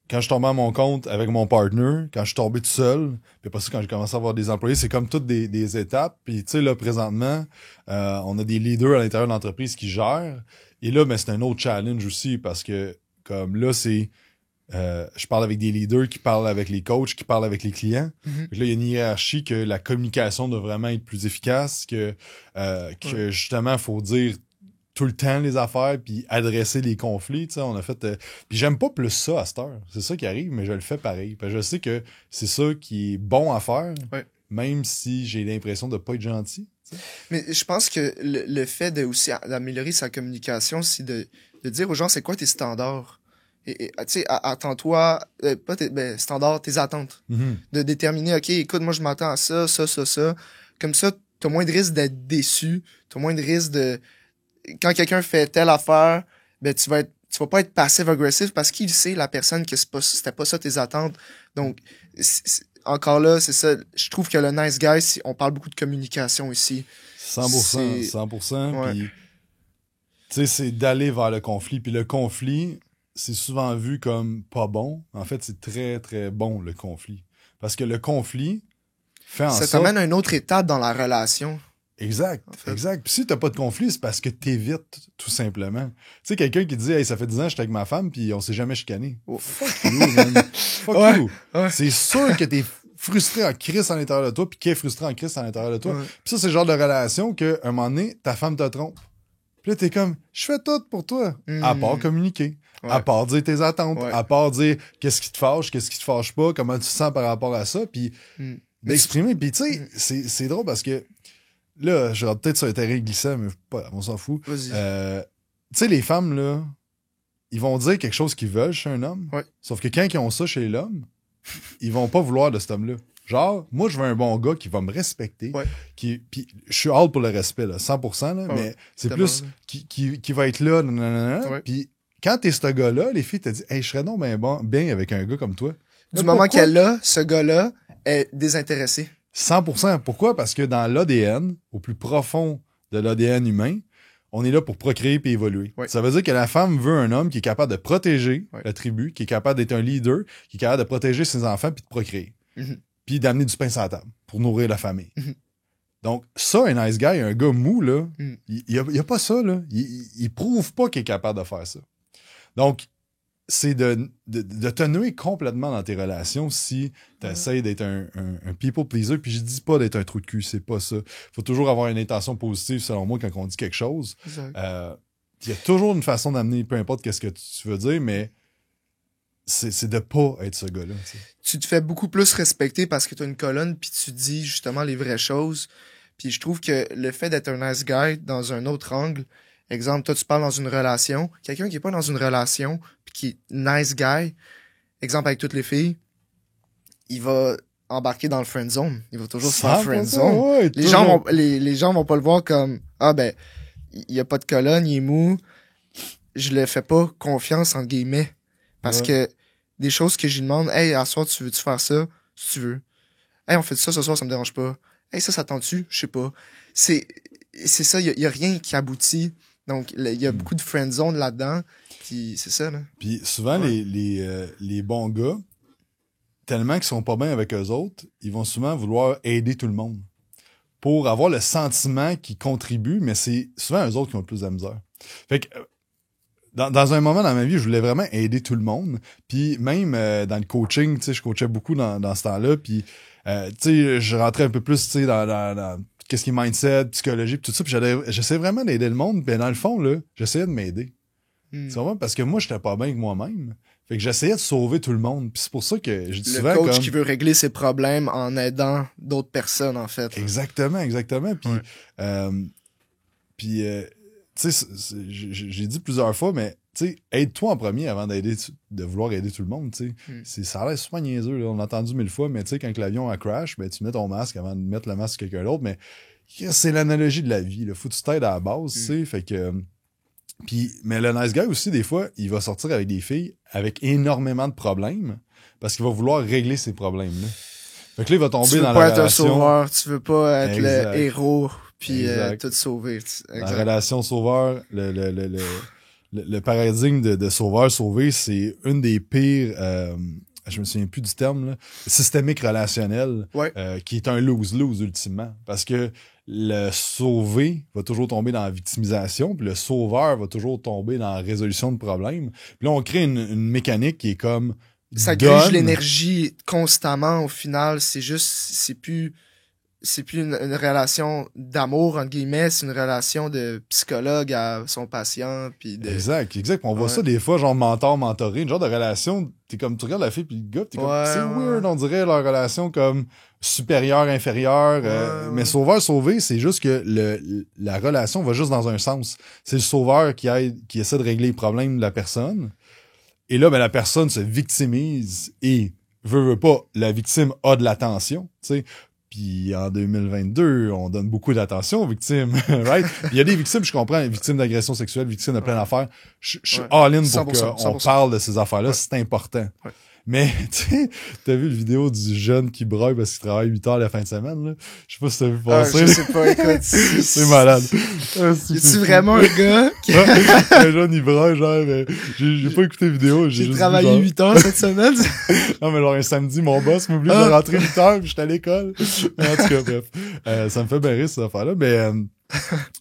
quand je suis tombé à mon compte avec mon partner, quand je suis tombé tout seul, puis après ça, quand j'ai commencé à avoir des employés, c'est comme toutes des étapes. Puis tu sais, là, présentement, on a des leaders à l'intérieur de l'entreprise qui gèrent. Et là, ben, c'est un autre challenge aussi parce que, comme là, je parle avec des leaders qui parlent avec les coachs, qui parlent avec les clients. Là, il y a une hiérarchie que la communication doit vraiment être plus efficace, que justement, il faut dire tout le temps les affaires puis adresser les conflits, tu sais, on a fait puis j'aime pas plus ça à cette heure. C'est ça qui arrive, mais je le fais pareil. Parce que je sais que c'est ça qui est bon à faire, même si j'ai l'impression de pas être gentil. T'sais. Mais je pense que le fait d'améliorer sa communication, c'est de dire aux gens c'est quoi tes standards. Et tu sais, attends-toi, pas tes standards, tes attentes. De déterminer, OK, écoute, moi je m'attends à ça. Comme ça, t'as moins de risque d'être déçu, t'as moins de risque de... Quand quelqu'un fait telle affaire, ben tu vas pas être passif-agressif parce qu'il sait, la personne, que c'était pas ça tes attentes. Donc, encore là, c'est ça. Je trouve que le nice guy, on parle beaucoup de communication ici. 100%. Ouais. Puis, tu sais, c'est d'aller vers le conflit. Puis le conflit, c'est souvent vu comme pas bon. En fait, c'est très, très bon, le conflit. Parce que le conflit fait en sorte... Ça t'amène à une autre étape dans la relation. Exact, en fait. Exact. Puis si t'as pas de conflit, c'est parce que t'évites, tout simplement. Tu sais, quelqu'un qui dit « Hey, ça fait 10 ans que j'étais avec ma femme, puis on s'est jamais chicané. Oh. » Fuck you, man. Fuck you. Ouais. C'est sûr que t'es frustré en crise à l'intérieur de toi, puis qu'il est frustré en crise à l'intérieur de toi. Puis ça, c'est le genre de relation qu'à un moment donné, ta femme te trompe. Puis là, t'es comme « Je fais tout pour toi. » À part communiquer. À part dire tes attentes. À part dire qu'est-ce qui te fâche, qu'est-ce qui te fâche pas, comment tu te sens par rapport à ça, puis d'exprimer. Puis tu sais, c'est drôle parce que là, je rentre peut-être sur un terrain glissant, mais pas, on s'en fout. Tu sais, les femmes, là, ils vont dire quelque chose qu'ils veulent chez un homme. Sauf que quand ils ont ça chez l'homme, ils vont pas vouloir de cet homme-là. Genre, moi, je veux un bon gars qui va me respecter. Puis je suis all pour le respect, là, 100%, là, mais c'est plus qui va être là, puis quand t'es ce gars-là, les filles te disent « Hey, je serais donc bien avec un gars comme toi. » Du moment qu'elle a, ce gars-là est désintéressé. 100%. Pourquoi? Parce que dans l'ADN, au plus profond de l'ADN humain, on est là pour procréer et évoluer. Ça veut dire que la femme veut un homme qui est capable de protéger la tribu, qui est capable d'être un leader, qui est capable de protéger ses enfants puis de procréer. Puis d'amener du pain sur la table pour nourrir la famille. Donc, ça, un nice guy, un gars mou, là, il y a pas ça, là. Il prouve pas qu'il est capable de faire ça. Donc, c'est de te nuire complètement dans tes relations si tu essaies d'être un people pleaser. Puis je dis pas d'être un trou de cul, c'est pas ça. Faut toujours avoir une intention positive, selon moi, quand on dit quelque chose. Il y a toujours une façon d'amener, peu importe qu'est-ce que tu veux dire, mais c'est de pas être ce gars-là. T'sais. Tu te fais beaucoup plus respecter parce que tu as une colonne puis tu dis justement les vraies choses. Puis je trouve que le fait d'être un nice guy dans un autre angle, exemple, toi tu parles dans une relation, quelqu'un qui est pas dans une relation puis qui est nice guy, exemple avec toutes les filles, il va embarquer dans le friend zone. Il va toujours se faire friend zone. Ouais, les gens vont pas le voir comme ah ben il y a pas de colonne, il est mou. Je le fais pas confiance entre guillemets parce que des choses que j'y demande, hey, à soir tu veux-tu faire ça si tu veux. Hey, on fait ça ce soir, ça me dérange pas. Hey, ça tente-tu? Je sais pas. C'est ça, il y a rien qui aboutit. Donc, il y a beaucoup de friend zone là-dedans. Puis, c'est ça, là. Puis, souvent, les bons gars, tellement qu'ils sont pas bien avec eux autres, ils vont souvent vouloir aider tout le monde. Pour avoir le sentiment qu'ils contribuent, mais c'est souvent eux autres qui ont le plus de misère. Fait que, dans un moment dans ma vie, je voulais vraiment aider tout le monde. Puis, même dans le coaching, tu sais, je coachais beaucoup dans ce temps-là. Puis, tu sais, je rentrais un peu plus, tu sais, dans qu'est-ce qui est mindset, psychologie, pis tout ça, puis j'essayais vraiment d'aider le monde, mais dans le fond, là, j'essayais de m'aider. C'est vraiment parce que moi, j'étais pas bien avec moi-même. Fait que j'essayais de sauver tout le monde, puis c'est pour ça que je dis souvent le coach qui veut régler ses problèmes en aidant d'autres personnes, en fait. Exactement. Puis, tu sais, j'ai dit plusieurs fois, mais tu sais, aide-toi en premier avant de vouloir aider tout le monde, tu sais. Ça a l'air super niaiseux, là. On l'a entendu 1000 fois, mais tu sais, quand l'avion a crash, ben, tu mets ton masque avant de mettre le masque sur quelqu'un d'autre, mais c'est l'analogie de la vie, là. Faut que tu t'aides à la base, tu sais. Fait que, mais le nice guy aussi, des fois, il va sortir avec des filles avec énormément de problèmes parce qu'il va vouloir régler ces problèmes-là. Fait que là, il va tomber dans la relation. Tu veux pas être un sauveur, tu veux pas être le héros puis tout sauver. La relation sauveur, le paradigme de sauveur-sauvé, c'est une des pires, je me souviens plus du terme, là, systémique relationnel, qui est un lose-lose ultimement. Parce que le sauvé va toujours tomber dans la victimisation, puis le sauveur va toujours tomber dans la résolution de problèmes. Puis là, on crée une mécanique qui est comme... Ça grige l'énergie constamment, au final. C'est plus une relation d'amour, entre guillemets, c'est une relation de psychologue à son patient, puis de... Exact. On voit ça des fois, genre mentor-mentoré, une genre de relation, t'es comme, tu regardes la fille puis le gars, t'es comme, c'est weird, on dirait leur relation comme supérieure-inférieure, mais sauveur-sauvé, c'est juste que la relation va juste dans un sens. C'est le sauveur qui essaie de régler les problèmes de la personne, et là, ben, la personne se victimise, et veut pas, la victime a de l'attention, tu sais. Puis en 2022, on donne beaucoup d'attention aux victimes, right? Il y a des victimes, je comprends, victimes d'agression sexuelle, victimes de plein d'affaires. Je suis all-in pour qu'on parle de ces affaires-là, c'est important. Ouais. Mais, tu sais, t'as vu le vidéo du jeune qui broye parce qu'il travaille 8 heures la fin de semaine, là? Je sais pas si t'as vu passer. Je sais pas, écoute. C'est malade. Es-tu vraiment un gars qui... Un jeune, il broye, genre, mais j'ai pas écouté la vidéo. J'ai travaillé 8 heures cette semaine. Non, mais genre, un samedi, mon boss m'oublie de rentrer 8 heures puis j'étais à l'école. En tout cas, bref. Ça me fait bien rire, cette affaire-là, mais...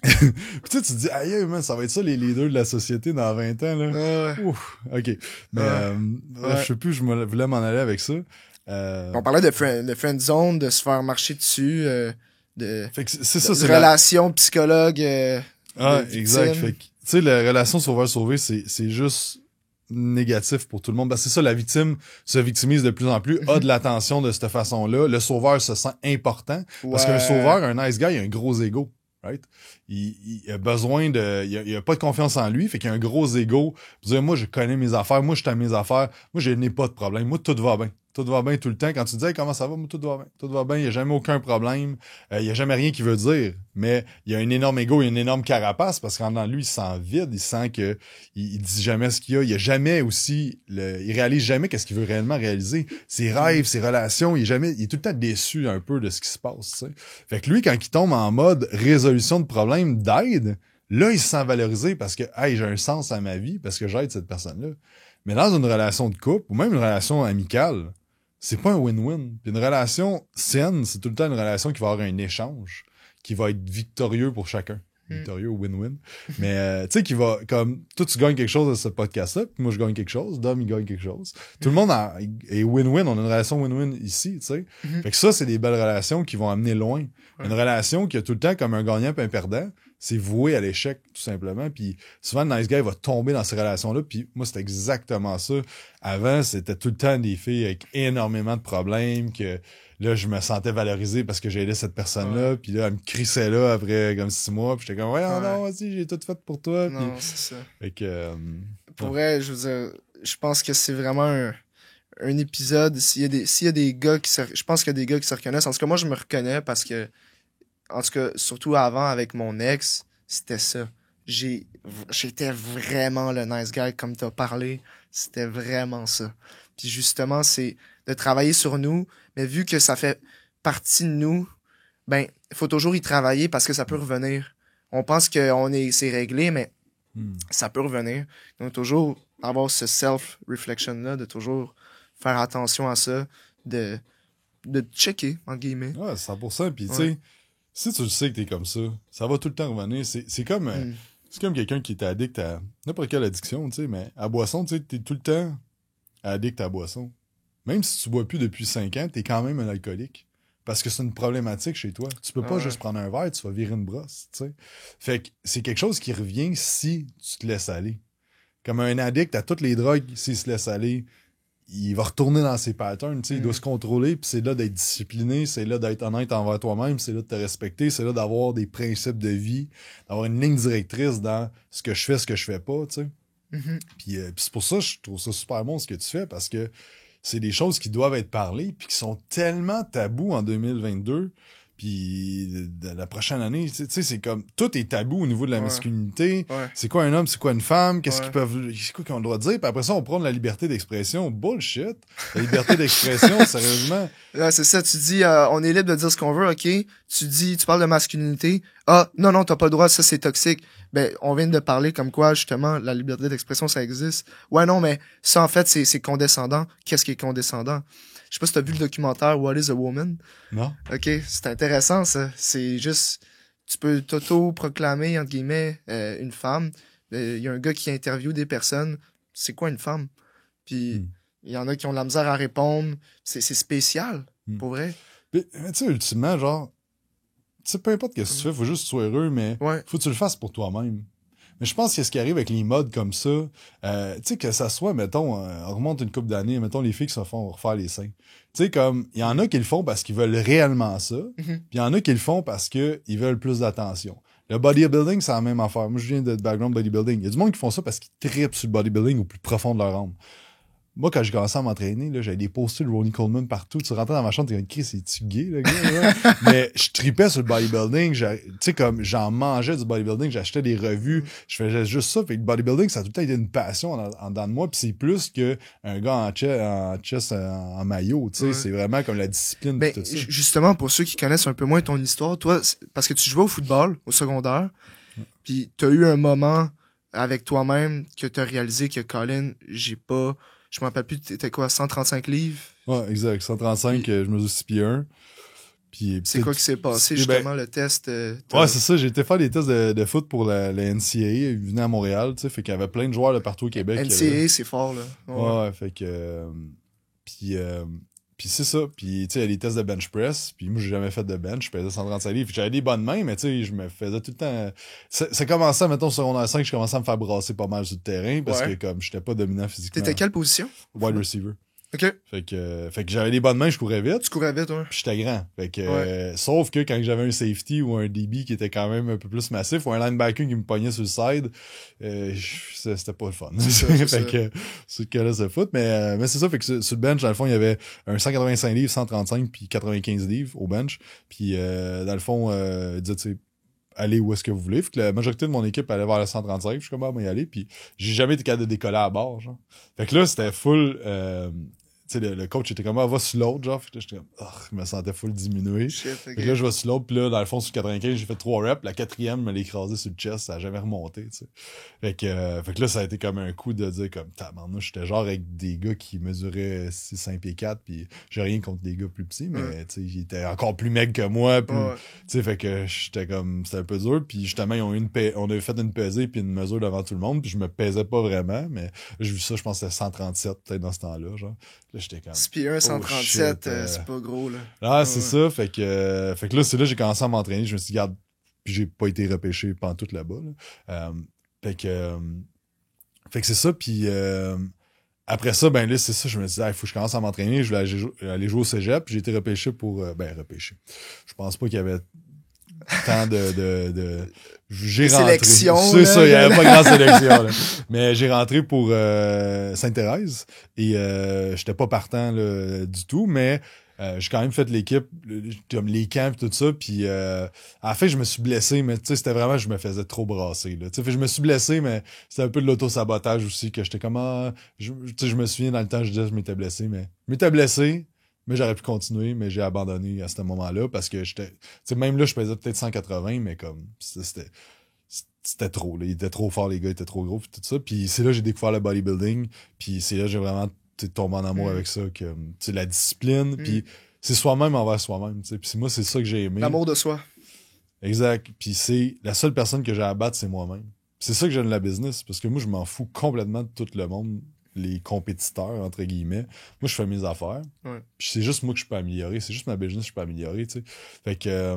Puis tu te dis, aïe, man, ça va être ça les leaders de la société dans 20 ans, là. Ouf, ok. Mais, je sais plus, je voulais m'en aller avec ça. On parlait de friend zone, de se faire marcher dessus, de relation psychologue. Exact. Fait que, tu sais, la relation sauveur-sauvé, c'est juste négatif pour tout le monde. Ben, c'est ça, la victime se victimise de plus en plus, a de l'attention de cette façon-là. Le sauveur se sent important. Parce qu'un sauveur, un nice guy, il a un gros ego. Right? Il a besoin il a pas de confiance en lui, fait qu'il a un gros ego. Dire, moi, je connais mes affaires, moi, je t'aime mes affaires, moi, je n'ai pas de problème, moi, tout va bien. Tout va bien tout le temps. Quand tu dis, hey, comment ça va? Moi, tout va bien. Tout va bien. Il n'y a jamais aucun problème. Il n'y a jamais rien qui veut dire. Mais il y a un énorme ego, il y a une énorme carapace parce qu'en dedans de lui, il se sent vide. Il sent que il dit jamais ce qu'il y a. Il y a jamais aussi, il réalise jamais qu'est-ce qu'il veut réellement réaliser. Ses rêves, ses relations, il est tout le temps déçu un peu de ce qui se passe, tu sais. Fait que lui, quand il tombe en mode résolution de problème, d'aide, là, il se sent valorisé parce que, hey, j'ai un sens à ma vie parce que j'aide cette personne-là. Mais dans une relation de couple ou même une relation amicale, c'est pas un win-win. Puis une relation saine, c'est tout le temps une relation qui va avoir un échange, qui va être victorieux pour chacun. Victorieux, win-win. Mais, tu sais, qui va, comme, toi, tu gagnes quelque chose de ce podcast-là, puis moi, je gagne quelque chose, Dom, il gagne quelque chose. Tout le monde est win-win, on a une relation win-win ici, tu sais. Fait que ça, c'est des belles relations qui vont amener loin. Une relation qui a tout le temps comme un gagnant et un perdant, c'est voué à l'échec, tout simplement. Puis souvent, le nice guy va tomber dans ces relations-là. Puis moi, c'était exactement ça. Avant, c'était tout le temps des filles avec énormément de problèmes que là, je me sentais valorisé parce que j'ai aidé cette personne-là. Puis là, elle me crissait là après comme 6 mois. Puis j'étais comme, ouais, non, vas-y, j'ai tout fait pour toi. Non, puis, c'est ça. fait que, pour vrai, je veux dire, je pense que c'est vraiment un épisode. S'il y a des gars je pense qu'il y a des gars qui se reconnaissent. En tout cas, moi, je me reconnais parce que, en tout cas, surtout avant avec mon ex, c'était ça. J'étais vraiment le nice guy comme t'as parlé. C'était vraiment ça. Puis justement, c'est de travailler sur nous, mais vu que ça fait partie de nous, ben, il faut toujours y travailler parce que ça peut revenir. On pense que c'est réglé, mais ça peut revenir. Donc, toujours avoir ce self-reflection-là, de toujours faire attention à ça, de checker, entre guillemets. Ouais, 100%. Puis, tu sais, si tu le sais que t'es comme ça va tout le temps revenir. C'est comme, c'est comme quelqu'un qui est addict à n'importe quelle addiction, tu sais, mais à boisson, tu sais, t'es tout le temps addict à la boisson. Même si tu bois plus depuis 5 ans, t'es quand même un alcoolique. Parce que c'est une problématique chez toi. Tu peux pas juste prendre un verre, tu vas virer une brosse, tu sais. Fait que c'est quelque chose qui revient si tu te laisses aller. Comme un addict à toutes les drogues, s'il se laisse aller, il va retourner dans ses patterns, tu sais, il doit se contrôler, puis c'est là d'être discipliné, c'est là d'être honnête envers toi-même, c'est là de te respecter, c'est là d'avoir des principes de vie, d'avoir une ligne directrice dans ce que je fais, ce que je fais pas, tu sais. Puis c'est pour ça que je trouve ça super bon ce que tu fais, parce que c'est des choses qui doivent être parlées, puis qui sont tellement tabous en 2022, puis de la prochaine année, tu sais, c'est comme, tout est tabou au niveau de la masculinité. C'est quoi un homme, c'est quoi une femme, c'est quoi qu'ils ont le droit de dire, puis après ça, on prend la liberté d'expression. Bullshit! La liberté d'expression, sérieusement. Là, c'est ça, tu dis, on est libre de dire ce qu'on veut, ok? Tu parles de masculinité. Ah, non, t'as pas le droit, ça c'est toxique. Ben, on vient de parler comme quoi, justement, la liberté d'expression, ça existe. Ouais, non, mais ça, en fait, c'est condescendant. Qu'est-ce qui est condescendant? Je sais pas si t'as vu le documentaire What is a Woman? Non. Ok, c'est intéressant, ça. C'est juste, tu peux t'auto-proclamer, entre guillemets, une femme. Il y a un gars qui interviewe des personnes. C'est quoi une femme? Puis, il y en a qui ont de la misère à répondre. C'est spécial, pour vrai. Mais tu sais, ultimement, genre, tu sais, peu importe ce que tu fais, faut juste que tu sois heureux, mais faut que tu le fasses pour toi-même. Mais je pense que ce qui arrive avec les modes comme ça, tu sais, que ça soit, mettons, on remonte une couple d'années, mettons les filles qui se font refaire les seins. Tu sais, comme, il y en a qui le font parce qu'ils veulent réellement ça, puis il y en a qui le font parce qu'ils veulent plus d'attention. Le bodybuilding, c'est la même affaire. Moi, je viens de background bodybuilding. Il y a du monde qui font ça parce qu'ils trippent sur le bodybuilding au plus profond de leur âme. Moi, quand j'ai commencé à m'entraîner, là, j'avais des posters de Ronnie Coleman partout. Tu rentrais dans ma chambre, t'es comme, Chris, c'est-tu gay, le gars, là? Mais je tripais sur le bodybuilding. Tu sais, comme, j'en mangeais du bodybuilding, j'achetais des revues, je faisais juste ça. Fait que le bodybuilding, ça a tout le temps été une passion en dedans de moi. Puis c'est plus qu'un gars en chess en maillot, tu sais. C'est vraiment comme la discipline de tout ça. Justement, pour ceux qui connaissent un peu moins ton histoire, toi, parce que tu jouais au football, au secondaire, puis t'as eu un moment avec toi-même que t'as réalisé que, Colin, je me rappelle plus, t'étais quoi, 135 livres? Ouais, exact. 135, je mesure 6 pieds 1. Puis, c'est quoi qui s'est passé, justement, le test? Ouais, c'est ça. J'ai été faire des tests de foot pour la NCAA. Ils venaient à Montréal, tu sais. Fait qu'il y avait plein de joueurs de partout au Québec. NCAA, c'est fort, là. Ouais, fait que... Puis c'est ça. Puis, tu sais, il y a des tests de bench press. Puis moi, j'ai jamais fait de bench. Je pesais 135 livres. J'avais des bonnes mains, mais tu sais, je me faisais tout le temps... Ça commençait, mettons, au secondaire 5, je commençais à me faire brasser pas mal sur le terrain parce que, comme, j'étais pas dominant physiquement. T'étais quelle position? Wide receiver. OK. Fait que j'avais des bonnes mains, je courais vite. Tu courais vite, ouais. Puis j'étais grand. Fait que, sauf que quand j'avais un safety ou un DB qui était quand même un peu plus massif ou un linebacker qui me pognait sur le side, c'était pas le fun. Fait que, c'est le cas-là, c'est foot. Mais c'est ça, fait que sur le bench, dans le fond, il y avait un 185 livres, 135 puis 95 livres au bench. Puis, dans le fond, il disait, tu sais, allez où est-ce que vous voulez. Fait que la majorité de mon équipe allait vers le 135. Je suis comme, y aller. Puis j'ai jamais été capable de décoller à bord, genre. Fait que là, c'était full, sais, le coach était comme, va sur l'autre, genre. Fait que j'étais comme, je me sentais full diminué. Shit, Fait que là, je vais sur l'autre, puis là, dans le fond, sur 95, j'ai fait 3 reps. La 4e, me l'ai écrasé sur le chest, ça a jamais remonté, tu sais. Fait que là, ça a été comme un coup de dire, comme, tabarnouche, j'étais genre avec des gars qui mesuraient 6, 5 pieds 4, puis j'ai rien contre des gars plus petits, mais, tu sais, ils étaient encore plus mecs que moi, plus, tu sais, fait que j'étais comme, c'était un peu dur, puis justement, ils ont on avait fait une pesée puis une mesure devant tout le monde, puis je me pesais pas vraiment, mais j'ai vu ça, je pense que c'était 137, peut-être, dans ce temps-là, genre. Là, j'étais comme... 6 pieds 1, 137, c'est pas gros, là. Ah, c'est ça. Fait que là, c'est là que j'ai commencé à m'entraîner. Je me suis dit, regarde, puis j'ai pas été repêché pendant tout là-bas. Là. Fait que c'est ça. Puis après ça, ben là, c'est ça. Je me suis dit, il faut que je commence à m'entraîner. Je voulais aller jouer au cégep. Puis j'ai été repêché pour... repêché. Je pense pas qu'il y avait tant de j'ai rentré. Sélection. C'est ça, il n'y avait pas grande sélection. Là. Mais j'ai rentré pour Sainte-Thérèse et j'étais pas partant là, du tout, mais j'ai quand même fait l'équipe, comme les camps et tout ça, puis à la fin, je me suis blessé, mais tu sais, c'était vraiment, je me faisais trop brasser. Là. Je me suis blessé, mais c'était un peu de l'auto-sabotage aussi, que j'étais comme, je me souviens dans le temps, je disais que je m'étais blessé, mais j'aurais pu continuer, mais j'ai abandonné à ce moment-là parce que j'étais... Tu sais, même là, je pesais peut-être 180, mais comme c'était trop. Là. Il était trop fort, les gars, ils étaient trop gros, puis tout ça. Puis c'est là que j'ai découvert le bodybuilding, puis c'est là que j'ai vraiment tombé en amour avec ça, que tu la discipline, puis c'est soi-même envers soi-même. Puis moi, c'est ça que j'ai aimé. L'amour de soi. Exact. Puis c'est la seule personne que j'ai à battre, c'est moi-même. C'est ça que j'aime de la business, parce que moi, je m'en fous complètement de tout le monde, les compétiteurs, entre guillemets. Moi, je fais mes affaires. Ouais. Puis c'est juste moi que je peux améliorer. C'est juste ma business que je peux améliorer, tu sais. Fait que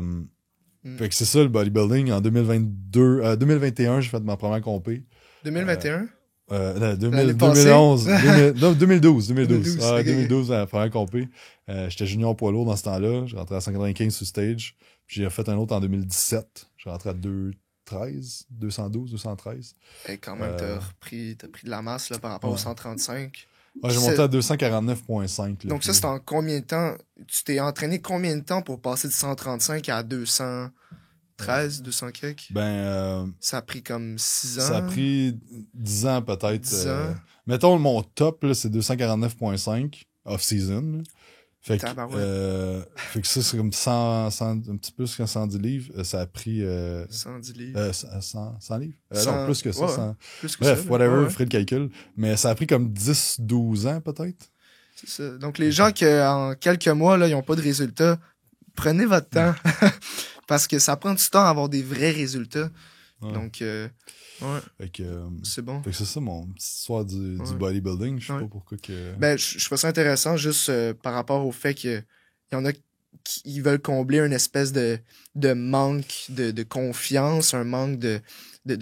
c'est ça, le bodybuilding. En 2021, j'ai fait ma première compé. 2021? 2011. 2012. Okay. 2012, la première compé. J'étais junior poids lourd dans ce temps-là. J'ai rentré à 195 sur stage. Puis j'ai fait un autre en 2017. J'ai rentré à 212, 213. Et quand même, t'as pris de la masse là, par rapport au 135. Ouais, j'ai monté à 249,5. Donc ça, c'est en combien de temps? Tu t'es entraîné combien de temps pour passer de 135 à 213, 200 quelques? Ça a pris comme 6 ans? Ça a pris 10 ans peut-être. 10 ans. Mettons, mon top, là, c'est 249,5 off-season. Fait que ça, c'est comme 100, un petit peu plus que 110 livres. Ça a pris... 110 livres. 100 livres? 100, non, plus que ça. Ouais, 100... plus que Bref, ça, whatever, ouais. vous ferez le calcul. Mais ça a pris comme 10-12 ans, peut-être. C'est ça. Donc, les gens qui, en quelques mois, là, ils n'ont pas de résultats, prenez votre temps. Parce que ça prend du temps à avoir des vrais résultats. Ouais. Donc, fait que, c'est bon. Fait que c'est ça mon petite histoire du bodybuilding. Je sais pas pourquoi que... Je trouve ça intéressant juste par rapport au fait qu'il y en a qui veulent combler une espèce de manque de confiance, un manque de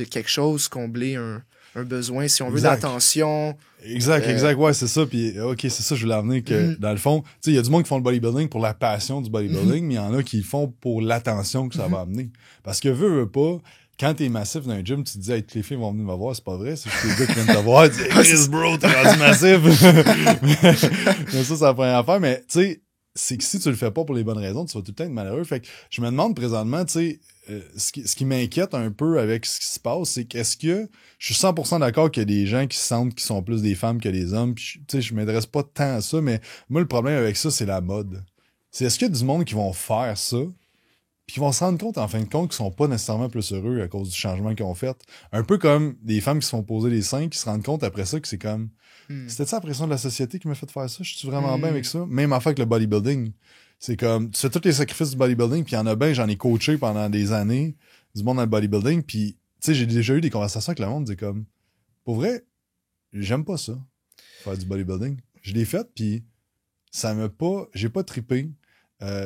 quelque chose, combler un besoin, si on veut, d'attention. Exact, ouais, c'est ça. Puis, ok, c'est ça, je voulais amener que, dans le fond, tu sais, il y a du monde qui font le bodybuilding pour la passion du bodybuilding, mais il y en a qui le font pour l'attention que ça va amener. Parce que veux pas, quand t'es massif dans un gym, tu te dis, hey, toutes les filles vont venir me voir, c'est pas vrai, c'est juste les gars qui viennent te voir, tu dis, hey, Chris, bro, t'es rendu massif. mais ça, c'est la première affaire, mais, tu sais, c'est que si tu le fais pas pour les bonnes raisons, tu vas tout le temps être malheureux. Fait que je me demande présentement, tu sais, ce qui m'inquiète un peu avec ce qui se passe, c'est qu'est-ce que je suis 100% d'accord qu'il y a des gens qui sentent qu'ils sont plus des femmes que des hommes. Tu sais, je m'intéresse pas tant à ça, mais moi, le problème avec ça, c'est la mode. C'est est-ce qu'il y a du monde qui vont faire ça, puis qui vont se rendre compte, en fin de compte, qu'ils sont pas nécessairement plus heureux à cause du changement qu'ils ont fait. Un peu comme des femmes qui se font poser des seins, qui se rendent compte après ça que c'est comme... C'était ça la pression de la société qui m'a fait faire ça? Je suis vraiment bien avec ça? Même affaire avec le bodybuilding. C'est comme, tu fais tous les sacrifices du bodybuilding, puis il y en a bien, j'en ai coaché pendant des années, du monde dans le bodybuilding, puis tu sais, j'ai déjà eu des conversations avec le monde, c'est comme, pour vrai, j'aime pas ça, faire du bodybuilding. Je l'ai fait, puis ça m'a pas, j'ai pas trippé.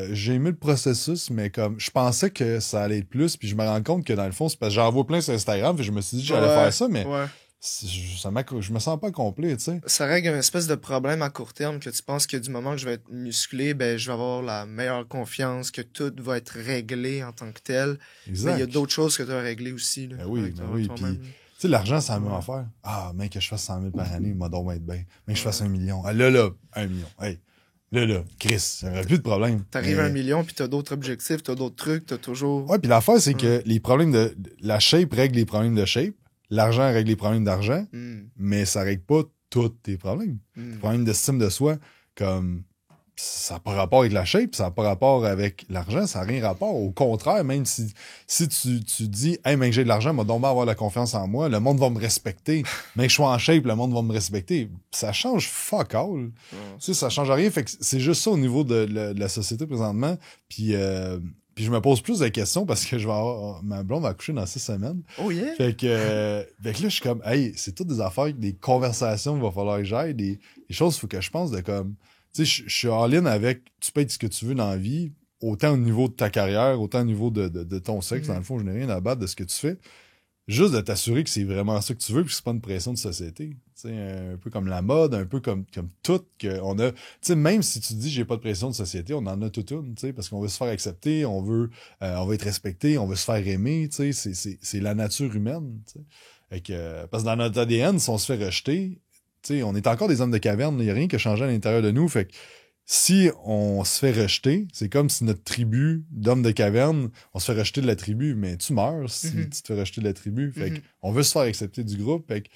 J'ai aimé le processus, mais comme, je pensais que ça allait être plus, puis je me rends compte que dans le fond, c'est parce que j'en vois plein sur Instagram, puis je me suis dit que j'allais faire ça, mais... je me sens pas complet, tu sais. Ça règle une espèce de problème à court terme que tu penses que du moment que je vais être musclé, ben je vais avoir la meilleure confiance, que tout va être réglé en tant que tel. Exact. Mais il y a d'autres choses que tu as réglées aussi. Là, oui. Puis, tu sais, l'argent, c'est la même affaire. Ah, mec, que je fasse 100 000 par année, il m'a donc être bien. Mais que je fasse 1 million. Ah, là, 1 million. Hey, là, Chris, il n'y aurait plus de problème. T'arrives à 1 million, puis t'as d'autres objectifs, t'as d'autres trucs, t'as toujours... Ouais, puis l'affaire, c'est que les problèmes la shape règle les problèmes de shape. L'argent règle les problèmes d'argent, mais ça règle pas tous tes problèmes. Les problèmes d'estime de soi, comme ça n'a pas rapport avec la shape, ça n'a pas rapport avec l'argent, ça n'a rien rapport. Au contraire, même si tu dis « Hey, mais que j'ai de l'argent, moi donc avoir la confiance en moi, le monde va me respecter. Mais que je sois en shape, le monde va me respecter. » Ça change fuck all. Tu sais, ça change rien. Fait que c'est juste ça au niveau de la société présentement. Puis je me pose plus de questions parce que ma blonde va accoucher dans 6 semaines. Oh yeah! Fait que là, je suis comme, hey, c'est toutes des affaires, des conversations qu'il va falloir que j'aille, des choses, il faut que je pense de comme, tu sais, je suis all-in avec, tu peux être ce que tu veux dans la vie, autant au niveau de ta carrière, autant au niveau de ton sexe, dans le fond, je n'ai rien à battre de ce que tu fais. Juste de t'assurer que c'est vraiment ça que tu veux, puis que c'est pas une pression de société. Tu sais, un peu comme la mode, un peu comme tout, qu'on a. Tu sais, même si tu dis j'ai pas de pression de société, on en a toute une, tu sais, parce qu'on veut se faire accepter, on veut être respecté, on veut se faire aimer, tu sais, c'est la nature humaine, tu sais. Fait que, parce que dans notre ADN, si on se fait rejeter, tu sais, on est encore des hommes de caverne, il y a rien qui a changé à l'intérieur de nous, fait que si on se fait rejeter, c'est comme si notre tribu d'hommes de caverne, on se fait rejeter de la tribu, mais tu meurs si tu te fais rejeter de la tribu. Fait qu'on veut se faire accepter du groupe. Fait que,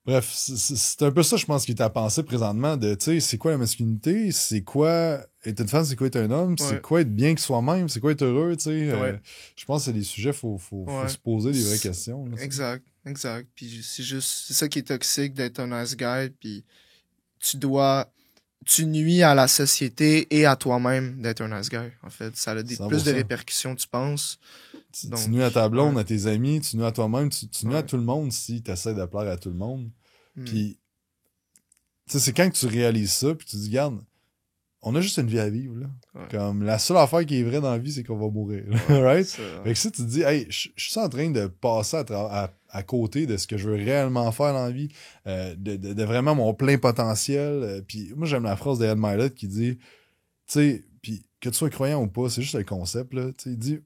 bref, c'est un peu ça, je pense, qui est à penser présentement de, tu sais, c'est quoi la masculinité? C'est quoi être une femme? C'est quoi être un homme? C'est quoi être bien que soi-même? C'est quoi être heureux? Tu sais, je pense que c'est des sujets, faut se poser des vraies questions. Là, exact. Puis c'est ça qui est toxique d'être un nice guy. Puis tu nuis à la société et à toi-même d'être un nice guy, en fait. Ça a plus de répercussions, tu penses. Tu nuis à ta blonde, à tes amis, tu nuis à toi-même, tu nuis à tout le monde si tu essaies de plaire à tout le monde. Puis, tu sais, c'est quand que tu réalises ça, puis tu te dis, regarde, on a juste une vie à vivre, là. Comme, la seule affaire qui est vraie dans la vie, c'est qu'on va mourir, right? Fait que si tu te dis, hey, je suis en train de passer à côté de ce que je veux réellement faire dans la vie, de vraiment mon plein potentiel. Puis moi, j'aime la phrase d'Ed Milet qui dit, tu sais, puis que tu sois croyant ou pas, c'est juste le concept, là. Tu sais, il dit,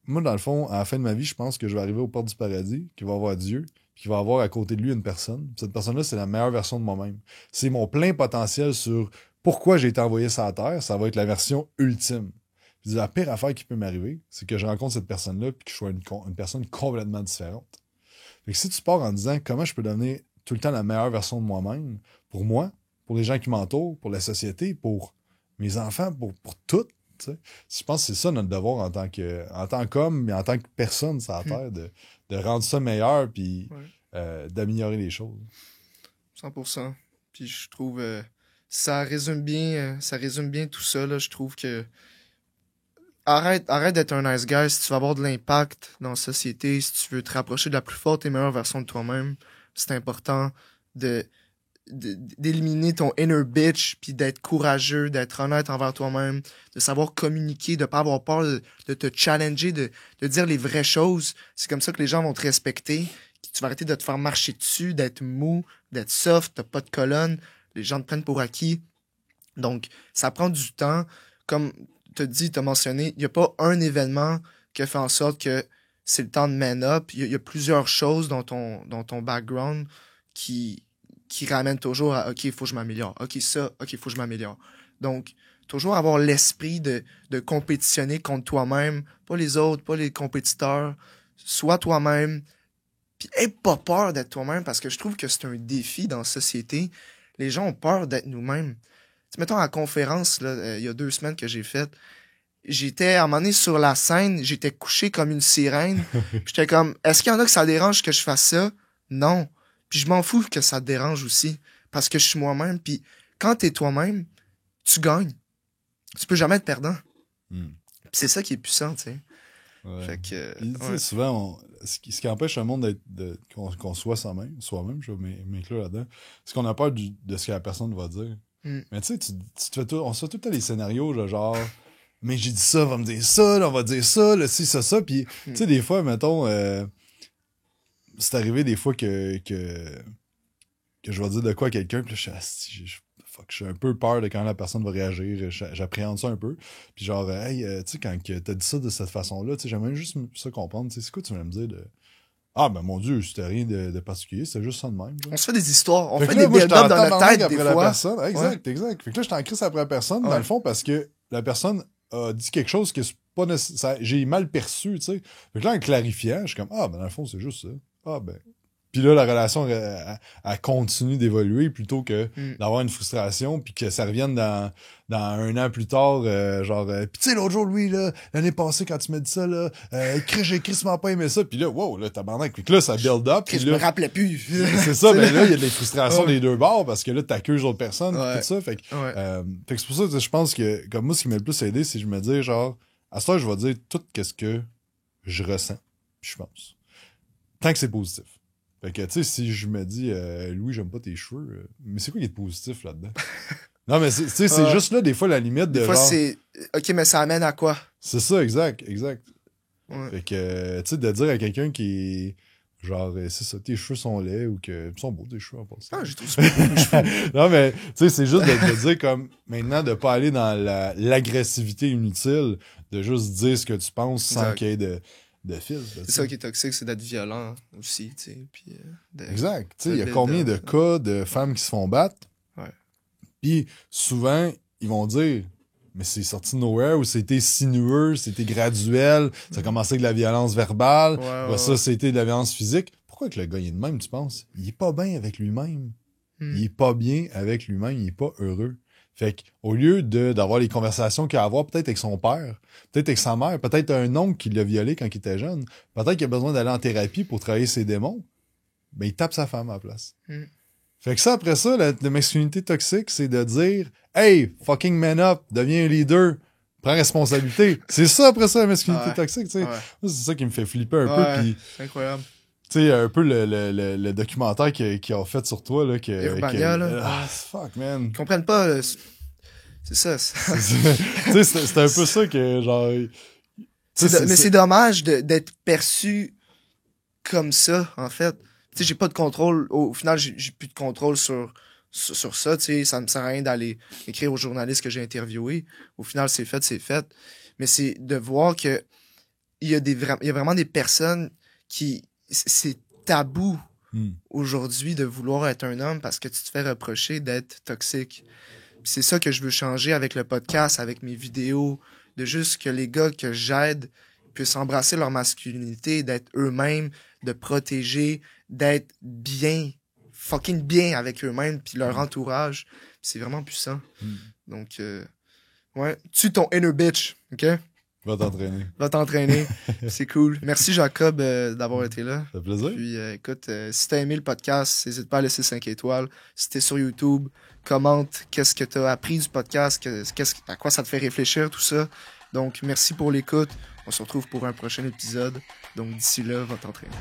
moi, dans le fond, à la fin de ma vie, je pense que je vais arriver aux portes du paradis, qu'il va y avoir Dieu, puis qu'il va y avoir à côté de lui une personne. Puis cette personne-là, c'est la meilleure version de moi-même. C'est mon plein potentiel sur pourquoi j'ai été envoyé sur la Terre, ça va être la version ultime. Puis la pire affaire qui peut m'arriver, c'est que je rencontre cette personne-là puis que je sois une personne complètement différente. Fait que si tu pars en disant comment je peux devenir tout le temps la meilleure version de moi-même, pour moi, pour les gens qui m'entourent, pour la société, pour mes enfants, pour tout, tu sais, je pense que c'est ça notre devoir en tant qu'homme, mais en tant que personne sur la Terre, de rendre ça meilleur puis d'améliorer les choses. 100%. Puis je trouve ça résume bien tout ça, là. Je trouve que arrête d'être un nice guy si tu veux avoir de l'impact dans la société, si tu veux te rapprocher de la plus forte et meilleure version de toi-même. C'est important d'éliminer ton inner bitch, puis d'être courageux, d'être honnête envers toi-même, de savoir communiquer, de pas avoir peur de te challenger, de dire les vraies choses. C'est comme ça que les gens vont te respecter. Tu vas arrêter de te faire marcher dessus, d'être mou, d'être soft, t'as pas de colonne. Les gens te prennent pour acquis. Donc, ça prend du temps. Comme t'as mentionné, il n'y a pas un événement qui a fait en sorte que c'est le temps de man up. Il y a plusieurs choses dans ton background qui ramènent toujours à « OK, il faut que je m'améliore. OK, ça, OK, il faut que je m'améliore. » Donc, toujours avoir l'esprit de compétitionner contre toi-même, pas les autres, pas les compétiteurs. Sois toi-même. Puis aie pas peur d'être toi-même parce que je trouve que c'est un défi dans la société. Les gens ont peur d'être nous-mêmes. Tu mettons à la conférence, là, il y a 2 semaines que j'ai faite, j'étais à un moment donné sur la scène, j'étais couché comme une sirène. J'étais comme, est-ce qu'il y en a que ça dérange que je fasse ça? Non. Puis je m'en fous que ça te dérange aussi. Parce que je suis moi-même. Puis quand t'es toi-même, tu gagnes. Tu peux jamais être perdant. Puis c'est ça qui est puissant, tu sais. Ouais. Fait que, tu sais, souvent, ce qui empêche le monde qu'on soit soi-même, je vais m'inclure là-dedans, c'est qu'on a peur de ce que la personne va dire. Mais tu sais, on se fait tout le temps des scénarios, là, genre, mais j'ai dit ça, on va me dire ça, là, on va dire ça, là, si, ça. Puis, tu sais, des fois, mettons, c'est arrivé des fois que je vais dire de quoi à quelqu'un, puis là, j'ai un peu peur de quand la personne va réagir, j'appréhende ça un peu. Puis genre, hey, tu sais, quand t'as dit ça de cette façon-là, tu sais, j'aimerais juste ça comprendre, tu sais, c'est quoi tu voulais me dire de... Ah, ben mon Dieu, c'était rien de particulier, c'était juste ça de même. Genre. On se fait des histoires, on fait des build-up dans notre tête des fois. Exact. Fait que là, je t'en crise après la personne, dans le fond, parce que la personne a dit quelque chose que c'est pas nécessaire. J'ai mal perçu, tu sais. Fait que là, en clarifiant, je suis comme, ah, ben dans le fond, c'est juste ça. Ah, ben... Puis là, la relation, elle continue d'évoluer plutôt que Mm. d'avoir une frustration puis que ça revienne dans 1 an plus tard, puis tu sais, l'autre jour, lui, là, l'année passée, quand tu m'as dit ça, là, j'ai crissement pas aimé ça, puis là, wow, là, tabarnak, puis là, ça build up, Que puis je me là, rappelais plus. c'est ça, ben là, il y a des frustrations Ouais. des deux bords, parce que là, t'accuses d'autres personnes, Ouais. tout ça, fait que c'est pour ça que je pense que, comme moi, ce qui m'a le plus aidé, c'est que je me dis, genre, à ce temps, je vais dire tout qu'est-ce que je ressens, puis je pense. Tant que c'est positif. Fait que, tu sais, si je me dis, Louis, j'aime pas tes cheveux, mais c'est quoi qui est positif là-dedans? Non, mais tu sais, c'est juste là, des fois, la limite de Des fois, genre... c'est... OK, mais ça amène à quoi? C'est ça, exact. Ouais. Fait que, tu sais, de dire à quelqu'un qui est... Genre, c'est ça, tes cheveux sont laids ou que... Ils sont beaux, tes cheveux, en passant. Ah, j'ai trouvé ça beau, mes cheveux. Non, mais, tu sais, c'est juste de dire comme, maintenant, de pas aller dans l'agressivité inutile, de juste dire ce que tu penses sans Exact. qu'il y ait de fil. C'est ça qui est toxique, c'est d'être violent aussi, tu sais. Puis, Exact. Tu sais, il y a de- combien de- de cas de femmes qui se font battre? Ouais. Puis, souvent, ils vont dire, mais c'est sorti de nowhere ou c'était sinueux, c'était graduel, ça a commencé avec de la violence verbale, Ouais, après ouais, ça, ouais. c'était de la violence physique. Pourquoi que le gars, il est de même, tu penses? Il est pas bien avec lui-même. Hmm. Il est pas bien avec lui-même, il est pas heureux. Fait que, au lieu d'avoir les conversations qu'il a à avoir, peut-être avec son père, peut-être avec sa mère, peut-être un oncle qui l'a violé quand il était jeune, peut-être qu'il a besoin d'aller en thérapie pour travailler ses démons, ben, il tape sa femme à la place. Hmm. Fait que ça, après ça, la masculinité toxique, c'est de dire, hey, fucking man up, deviens un leader, prends responsabilité. C'est ça, après ça, la masculinité Ouais. toxique, tu sais. Ouais. Moi, c'est ça qui me fait flipper un Ouais. peu, puis C'est incroyable. tu sais, un peu le documentaire qu'ils ont fait sur toi, là, Urbania, là. Ah, fuck, man. Ils comprennent pas... c'est ça. Tu sais, c'est un peu ça que, genre... tu sais, Mais c'est dommage d'être perçu comme ça, en fait. Tu sais, j'ai pas de contrôle. Au final, j'ai plus de contrôle sur ça. Tu sais, ça me sert à rien d'aller écrire aux journalistes que j'ai interviewés. Au final, c'est fait. Mais c'est de voir que il y a vraiment des personnes qui... C'est tabou aujourd'hui de vouloir être un homme parce que tu te fais reprocher d'être toxique. Puis c'est ça que je veux changer avec le podcast, avec mes vidéos, de juste que les gars que j'aide puissent embrasser leur masculinité, d'être eux-mêmes, de protéger, d'être bien, fucking bien avec eux-mêmes, puis leur entourage. C'est vraiment puissant. Donc, ouais, tue ton inner bitch, OK? Va t'entraîner. Va t'entraîner. C'est cool. Merci, Jacob, d'avoir été là. Ça fait plaisir? Puis, écoute, si t'as aimé le podcast, n'hésite pas à laisser 5 étoiles. Si t'es sur YouTube, commente qu'est-ce que t'as appris du podcast, à quoi ça te fait réfléchir, tout ça. Donc, merci pour l'écoute. On se retrouve pour un prochain épisode. Donc, d'ici là, va t'entraîner.